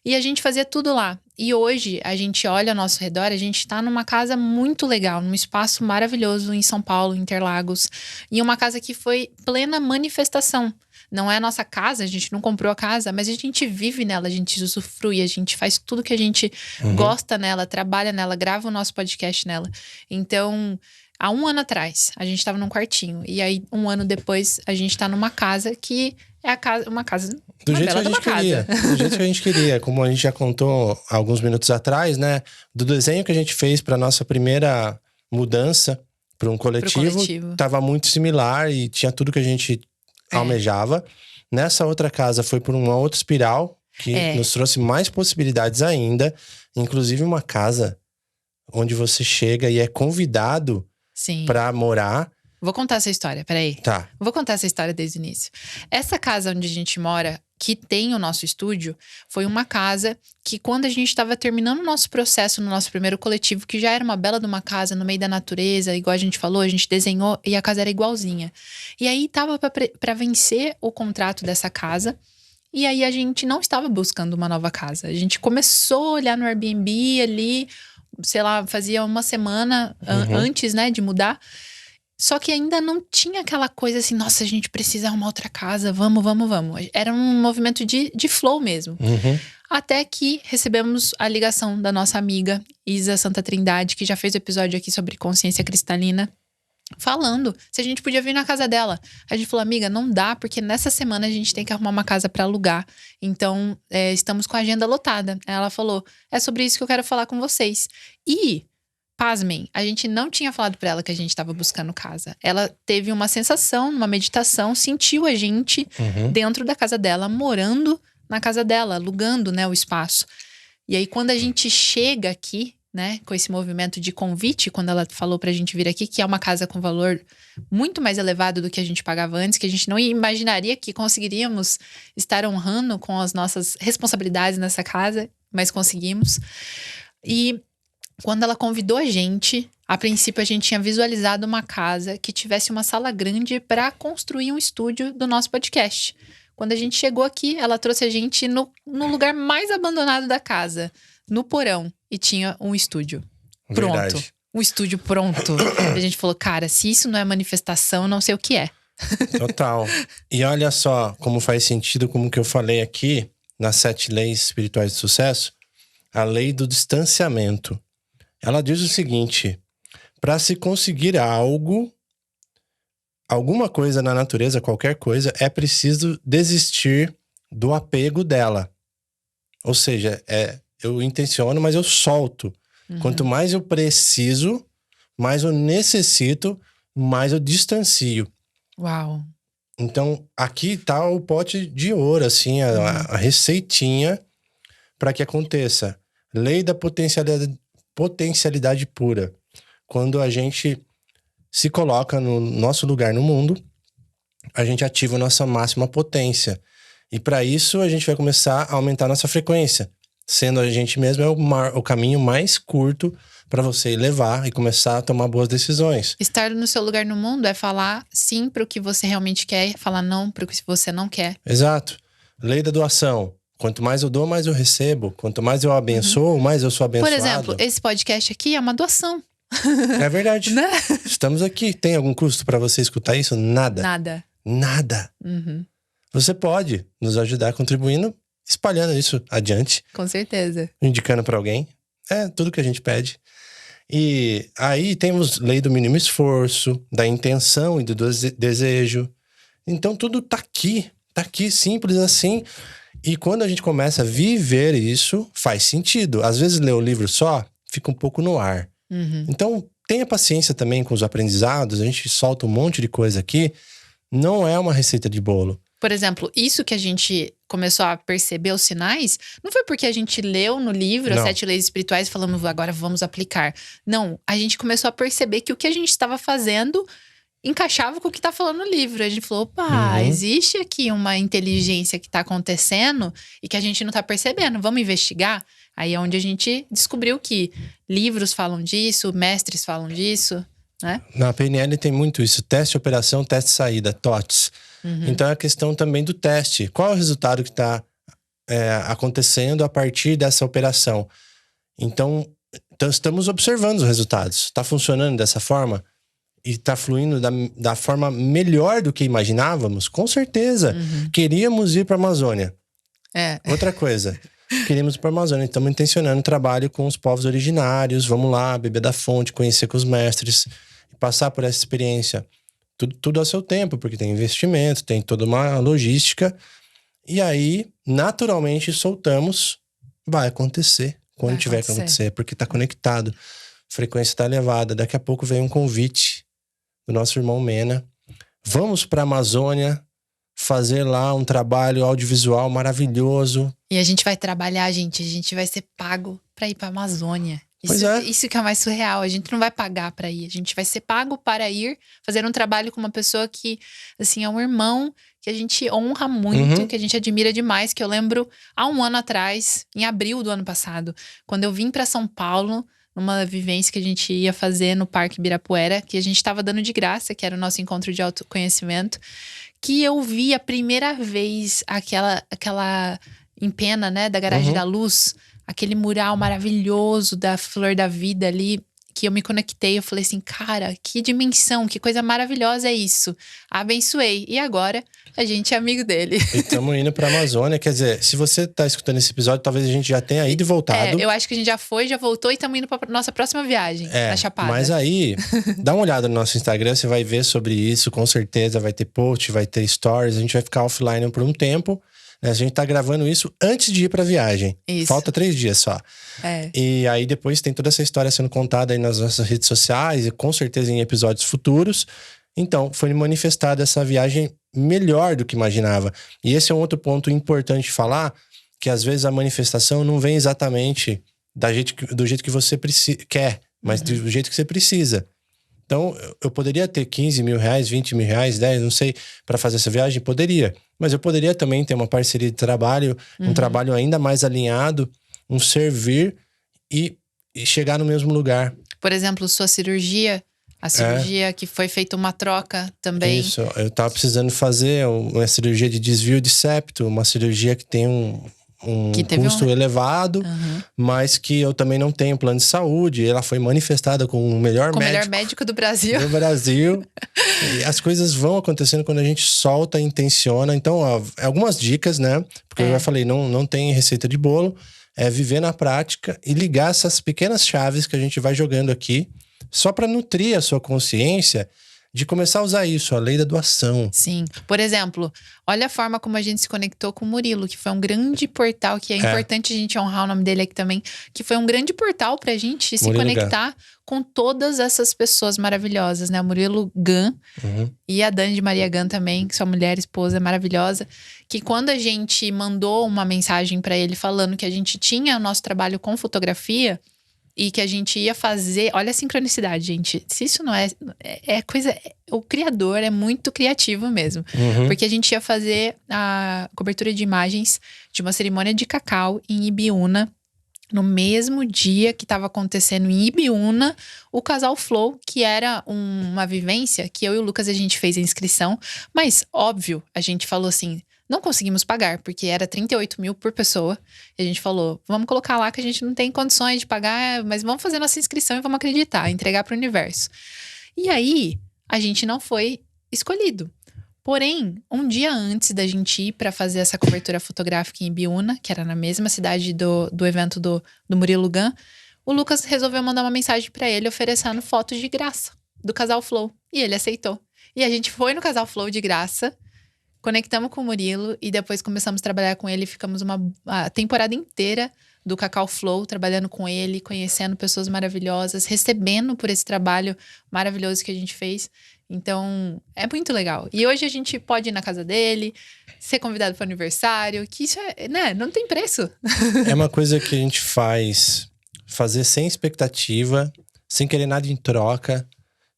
E a gente fazia tudo lá. E hoje, a gente olha ao nosso redor, a gente tá numa casa muito legal, num espaço maravilhoso em São Paulo, Interlagos. E uma casa que foi plena manifestação. Não é a nossa casa, a gente não comprou a casa, mas a gente vive nela, a gente usufrui, a gente faz tudo que a gente gosta nela, trabalha nela, grava o nosso podcast nela. Então, há um ano atrás, a gente tava num quartinho. E aí, um ano depois, a gente tá numa casa que é uma casa... Do jeito que a gente queria. Do jeito que a gente queria. Como a gente já contou alguns minutos atrás, né? Do desenho que a gente fez para nossa primeira mudança para um coletivo. Tava muito similar e tinha tudo que a gente almejava. Nessa outra casa foi por uma outra espiral. que nos trouxe mais possibilidades ainda, inclusive uma casa onde você chega e é convidado para morar. Vou contar essa história, peraí. Tá. Vou contar essa história desde o início. Essa casa onde a gente mora, que tem o nosso estúdio, foi uma casa que quando a gente estava terminando o nosso processo no nosso primeiro coletivo, que já era uma bela de uma casa no meio da natureza, igual a gente falou, a gente desenhou e a casa era igualzinha. E aí tava para vencer o contrato dessa casa. E aí a gente não estava buscando uma nova casa. A gente começou a olhar no Airbnb ali, sei lá, fazia uma semana antes, né, de mudar. Só que ainda não tinha aquela coisa assim, nossa, a gente precisa arrumar outra casa, vamos. Era um movimento de flow mesmo. Até que recebemos a ligação da nossa amiga Isa Santa Trindade, que já fez o episódio aqui sobre consciência cristalina, falando se a gente podia vir na casa dela. A gente falou, amiga, não dá, porque nessa semana a gente tem que arrumar uma casa pra alugar. Então, estamos com a agenda lotada. Ela falou, é sobre isso que eu quero falar com vocês. E... pasmem, a gente não tinha falado pra ela que a gente tava buscando casa. Ela teve uma sensação, uma meditação, sentiu a gente dentro da casa dela, morando na casa dela, alugando, né, o espaço. E aí, quando a gente chega aqui, né, com esse movimento de convite, quando ela falou pra gente vir aqui, que é uma casa com valor muito mais elevado do que a gente pagava antes, que a gente não imaginaria que conseguiríamos estar honrando com as nossas responsabilidades nessa casa, mas conseguimos. E quando ela convidou a gente, a princípio a gente tinha visualizado uma casa que tivesse uma sala grande para construir um estúdio do nosso podcast. Quando a gente chegou aqui, ela trouxe a gente no lugar mais abandonado da casa, no porão, e tinha um estúdio pronto. Verdade. Um estúdio pronto. E a gente falou, cara, se isso não é manifestação, não sei o que é. Total. E olha só como faz sentido, como que eu falei aqui, nas 7 leis espirituais de sucesso, a lei do distanciamento. Ela diz o seguinte: para se conseguir alguma coisa na natureza, qualquer coisa, é preciso desistir do apego dela. Ou seja, eu intenciono, mas eu solto. Quanto mais eu preciso, mais eu necessito, mais eu distancio. Uau. Então, aqui tá o pote de ouro, assim, a receitinha para que aconteça. Lei da potencialidade pura. Quando a gente se coloca no nosso lugar no mundo, a gente ativa a nossa máxima potência. E para isso a gente vai começar a aumentar a nossa frequência. Sendo a gente mesmo o caminho mais curto para você levar e começar a tomar boas decisões. Estar no seu lugar no mundo é falar sim para o que você realmente quer, falar não para o que você não quer. Exato. Lei da doação. Quanto mais eu dou, mais eu recebo. Quanto mais eu abençoo, mais eu sou abençoado. Por exemplo, esse podcast aqui é uma doação. É verdade. Né? Estamos aqui. Tem algum custo para você escutar isso? Nada. Nada. Você pode nos ajudar contribuindo, espalhando isso adiante. Com certeza. Indicando para alguém. É tudo que a gente pede. E aí temos lei do mínimo esforço, da intenção e do desejo. Então tudo tá aqui, simples assim. E quando a gente começa a viver isso, faz sentido. Às vezes ler o livro só fica um pouco no ar. Então tenha paciência também com os aprendizados. A gente solta um monte de coisa aqui. Não é uma receita de bolo. Por exemplo, isso que a gente começou a perceber os sinais, não foi porque a gente leu no livro as 7 leis espirituais e falamos, agora vamos aplicar. Não, a gente começou a perceber que o que a gente estava fazendo encaixava com o que está falando no livro. A gente falou, opa, existe aqui uma inteligência que está acontecendo e que a gente não está percebendo. Vamos investigar? Aí é onde a gente descobriu que livros falam disso, mestres falam disso, né? Na PNL tem muito isso. Teste, operação, teste, saída, TOTS. Então é a questão também do teste. Qual é o resultado que está acontecendo a partir dessa operação? Então estamos observando os resultados. Está funcionando dessa forma? E está fluindo da forma melhor do que imaginávamos? Com certeza. Queríamos ir para a Amazônia. Outra coisa. Queríamos ir para a Amazônia. Estamos intencionando trabalho com os povos originários. Vamos lá, beber da fonte, conhecer com os mestres. E passar por essa experiência. Tudo ao seu tempo, porque tem investimento, tem toda uma logística. E aí, naturalmente, soltamos. Vai acontecer. Quando tiver que acontecer. Porque está conectado. A frequência está elevada. Daqui a pouco vem um convite do nosso irmão Mena. Vamos para a Amazônia fazer lá um trabalho audiovisual maravilhoso. E a gente vai trabalhar, gente. A gente vai ser pago pra ir pra Amazônia. Pois é. Isso que é mais surreal. A gente não vai pagar pra ir. A gente vai ser pago para ir fazer um trabalho com uma pessoa que, assim, é um irmão que a gente honra muito, que a gente admira demais. Que eu lembro há um ano atrás, em abril do ano passado, quando eu vim pra São Paulo, numa vivência que a gente ia fazer no Parque Ibirapuera, que a gente tava dando de graça, que era o nosso encontro de autoconhecimento, que eu vi a primeira vez aquela empena, né, da Garagem da Luz, aquele mural maravilhoso da Flor da Vida ali, que eu me conectei, eu falei assim, cara, que dimensão, que coisa maravilhosa é isso. Abençoei. E agora, a gente é amigo dele. E estamos indo pra Amazônia, quer dizer, se você tá escutando esse episódio, talvez a gente já tenha ido e voltado. Eu acho que a gente já foi, já voltou e estamos indo pra nossa próxima viagem, na Chapada. Mas aí, dá uma olhada no nosso Instagram, você vai ver sobre isso, com certeza vai ter post, vai ter stories, a gente vai ficar offline por um tempo. A gente tá gravando isso antes de ir pra viagem. Isso. Falta 3 dias só. E aí depois tem toda essa história sendo contada aí nas nossas redes sociais e com certeza em episódios futuros. Então, foi manifestada essa viagem melhor do que imaginava. E esse é um outro ponto importante de falar, que às vezes a manifestação não vem exatamente do jeito que você quer, mas do jeito que você precisa. Então, eu poderia ter 15 mil reais, 20 mil reais, 10, não sei, para fazer essa viagem? Poderia. Mas eu poderia também ter uma parceria de trabalho, um trabalho ainda mais alinhado, um servir e chegar no mesmo lugar. Por exemplo, sua cirurgia, a cirurgia que foi feita uma troca também. Isso, eu tava precisando fazer uma cirurgia de desvio de septo, uma cirurgia que tem um custo elevado, mas que eu também não tenho plano de saúde. Ela foi manifestada com o melhor médico do Brasil. Do Brasil. E as coisas vão acontecendo quando a gente solta e intenciona. Então, ó, algumas dicas, né? Porque eu já falei, não tem receita de bolo. É viver na prática e ligar essas pequenas chaves que a gente vai jogando aqui, só para nutrir a sua consciência de começar a usar isso, a lei da doação. Sim. Por exemplo, olha a forma como a gente se conectou com o Murilo, que foi um grande portal, que é importante a gente honrar o nome dele aqui também, que foi um grande portal pra gente se conectar com todas essas pessoas maravilhosas, né? O Murilo Gun e a Dani de Maria Gun também, que sua mulher, esposa maravilhosa, que quando a gente mandou uma mensagem pra ele falando que a gente tinha o nosso trabalho com fotografia, e que a gente ia fazer... Olha a sincronicidade, gente. Se isso não é coisa... O criador é muito criativo mesmo. Porque a gente ia fazer a cobertura de imagens de uma cerimônia de cacau em Ibiúna. No mesmo dia que estava acontecendo em Ibiúna, o Casal Flow, que era uma vivência que eu e o Lucas a gente fez a inscrição. Mas, óbvio, a gente falou assim... Não conseguimos pagar, porque era 38 mil por pessoa. E a gente falou, vamos colocar lá que a gente não tem condições de pagar, mas vamos fazer nossa inscrição e vamos acreditar, entregar para o universo. E aí, a gente não foi escolhido. Porém, um dia antes da gente ir para fazer essa cobertura fotográfica em Ibiúna, que era na mesma cidade do evento do Murilo Gun, o Lucas resolveu mandar uma mensagem para ele oferecendo fotos de graça do Casal Flow. E ele aceitou. E a gente foi no Casal Flow de graça, conectamos com o Murilo e depois começamos a trabalhar com ele. Ficamos a temporada inteira do Cacau Flow, trabalhando com ele, conhecendo pessoas maravilhosas, recebendo por esse trabalho maravilhoso que a gente fez. Então, é muito legal. E hoje a gente pode ir na casa dele, ser convidado para o aniversário, que isso né, não tem preço. É uma coisa que a gente fazer sem expectativa, sem querer nada em troca,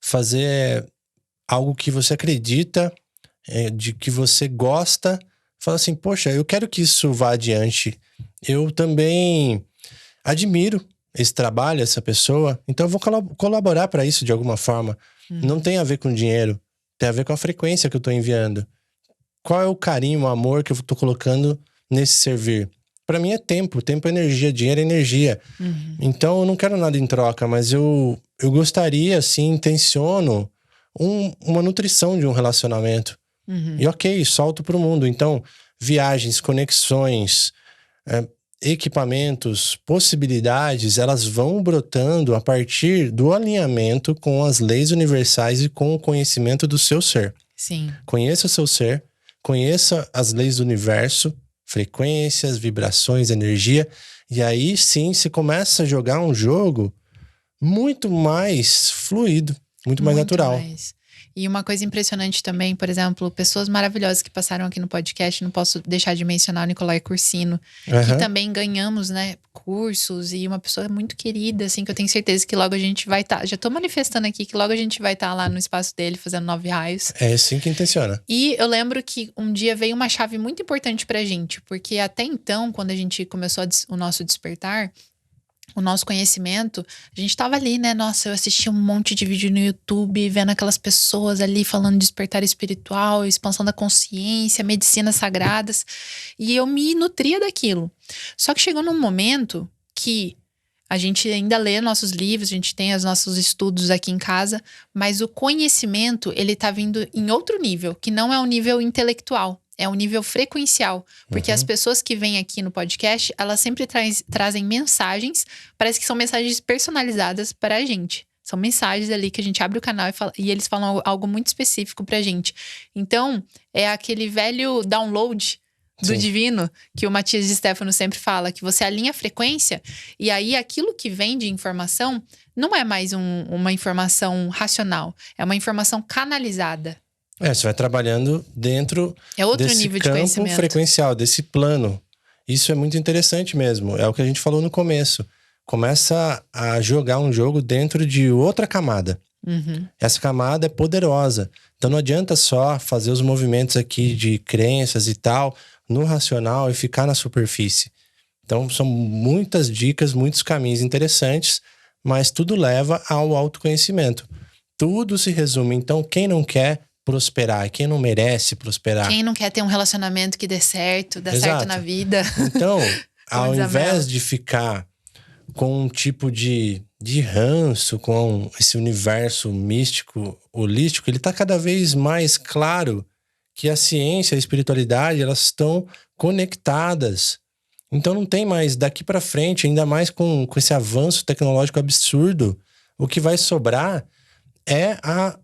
fazer algo que você acredita, de que você gosta, fala assim, poxa, eu quero que isso vá adiante. Eu também admiro esse trabalho, essa pessoa, então eu vou colaborar para isso de alguma forma. Não tem a ver com dinheiro, tem a ver com a frequência que eu tô enviando. Qual é o carinho, o amor que eu tô colocando nesse servir? Para mim é tempo é energia, dinheiro é energia. Então eu não quero nada em troca, mas eu gostaria, assim, intenciono uma nutrição de um relacionamento. E ok, solto pro mundo. Então, viagens, conexões, equipamentos, possibilidades, elas vão brotando a partir do alinhamento com as leis universais e com o conhecimento do seu ser. Sim. Conheça o seu ser, conheça as leis do universo, frequências, vibrações, energia, e aí sim você começa a jogar um jogo muito mais fluido, muito mais natural. E uma coisa impressionante também, por exemplo, pessoas maravilhosas que passaram aqui no podcast, não posso deixar de mencionar o Nicolai Cursino, que também ganhamos, né, cursos, e uma pessoa muito querida, assim, que eu tenho certeza que logo a gente vai estar, já tô manifestando aqui que logo a gente vai estar lá no espaço dele fazendo 9 raios. É assim que intenciona. E eu lembro que um dia veio uma chave muito importante pra gente, porque até então, quando a gente começou o nosso despertar, o nosso conhecimento, a gente tava ali, né? Nossa, eu assistia um monte de vídeo no YouTube, vendo aquelas pessoas ali falando de despertar espiritual, expansão da consciência, medicinas sagradas. E eu me nutria daquilo. Só que chegou num momento que a gente ainda lê nossos livros, a gente tem os nossos estudos aqui em casa, mas o conhecimento, ele tá vindo em outro nível, que não é um nível intelectual. É um nível frequencial, porque as pessoas que vêm aqui no podcast, elas sempre trazem mensagens, parece que são mensagens personalizadas para a gente. São mensagens ali que a gente abre o canal e eles falam algo muito específico pra gente. Então, é aquele velho download do divino, que o Matias de Stefano sempre fala, que você alinha a frequência, e aí aquilo que vem de informação não é mais uma informação racional, é uma informação canalizada. Você vai trabalhando dentro desse nível de campo conhecimento frequencial, desse plano. Isso é muito interessante mesmo. É o que a gente falou no começo. Começa a jogar um jogo dentro de outra camada. Essa camada é poderosa. Então não adianta só fazer os movimentos aqui de crenças e tal, no racional e ficar na superfície. Então são muitas dicas, muitos caminhos interessantes, mas tudo leva ao autoconhecimento. Tudo se resume. Então quem não quer prosperar, quem não merece prosperar. Quem não quer ter um relacionamento que dê certo, certo na vida. Então, ao invés de ficar com um tipo de ranço com esse universo místico, holístico, ele tá cada vez mais claro que a ciência e a espiritualidade, elas estão conectadas. Então não tem mais daqui para frente, ainda mais com esse avanço tecnológico absurdo, o que vai sobrar é a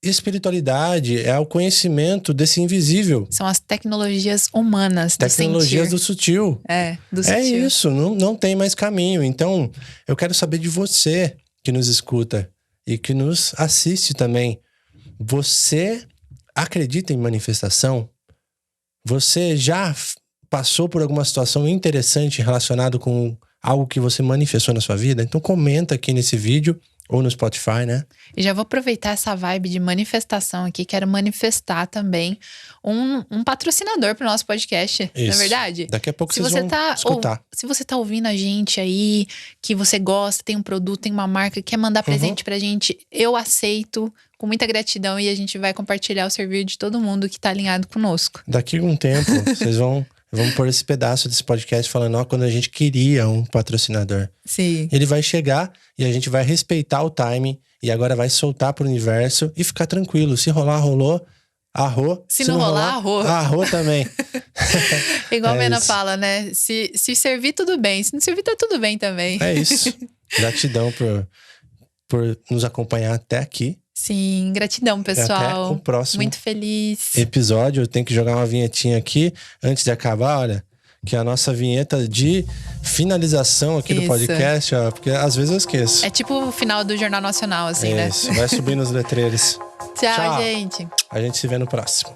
espiritualidade, é o conhecimento desse invisível. São as tecnologias humanas, tecnologias do sutil. Do sutil. É isso, não tem mais caminho. Então, eu quero saber de você que nos escuta e que nos assiste também. Você acredita em manifestação? Você já passou por alguma situação interessante relacionada com algo que você manifestou na sua vida? Então comenta aqui nesse vídeo ou no Spotify, né? E já vou aproveitar essa vibe de manifestação aqui. Quero manifestar também um patrocinador pro nosso podcast. Isso. Não é verdade? Daqui a pouco vocês vão escutar. Se você tá ouvindo a gente aí, que você gosta, tem um produto, tem uma marca, quer mandar presente pra gente, eu aceito com muita gratidão e a gente vai compartilhar o serviço de todo mundo que tá alinhado conosco. Daqui a um tempo, vocês vão pôr esse pedaço desse podcast falando, quando a gente queria um patrocinador. Sim. Ele vai chegar e a gente vai respeitar o timing e agora vai soltar pro universo e ficar tranquilo. Se rolar, rolou. Arro. Se não rolar, arro. Arro também. Igual a Mena fala, né? Se servir, tudo bem. Se não servir, tá tudo bem também. É isso. Gratidão por nos acompanhar até aqui. Sim, gratidão, pessoal. Até o próximo muito feliz episódio. Eu tenho que jogar uma vinhetinha aqui antes de acabar, olha, que é a nossa vinheta de finalização aqui do podcast, ó, porque às vezes eu esqueço. É tipo o final do Jornal Nacional, assim, né? Isso, vai subir nos letreiros. Tchau, gente. A gente se vê no próximo.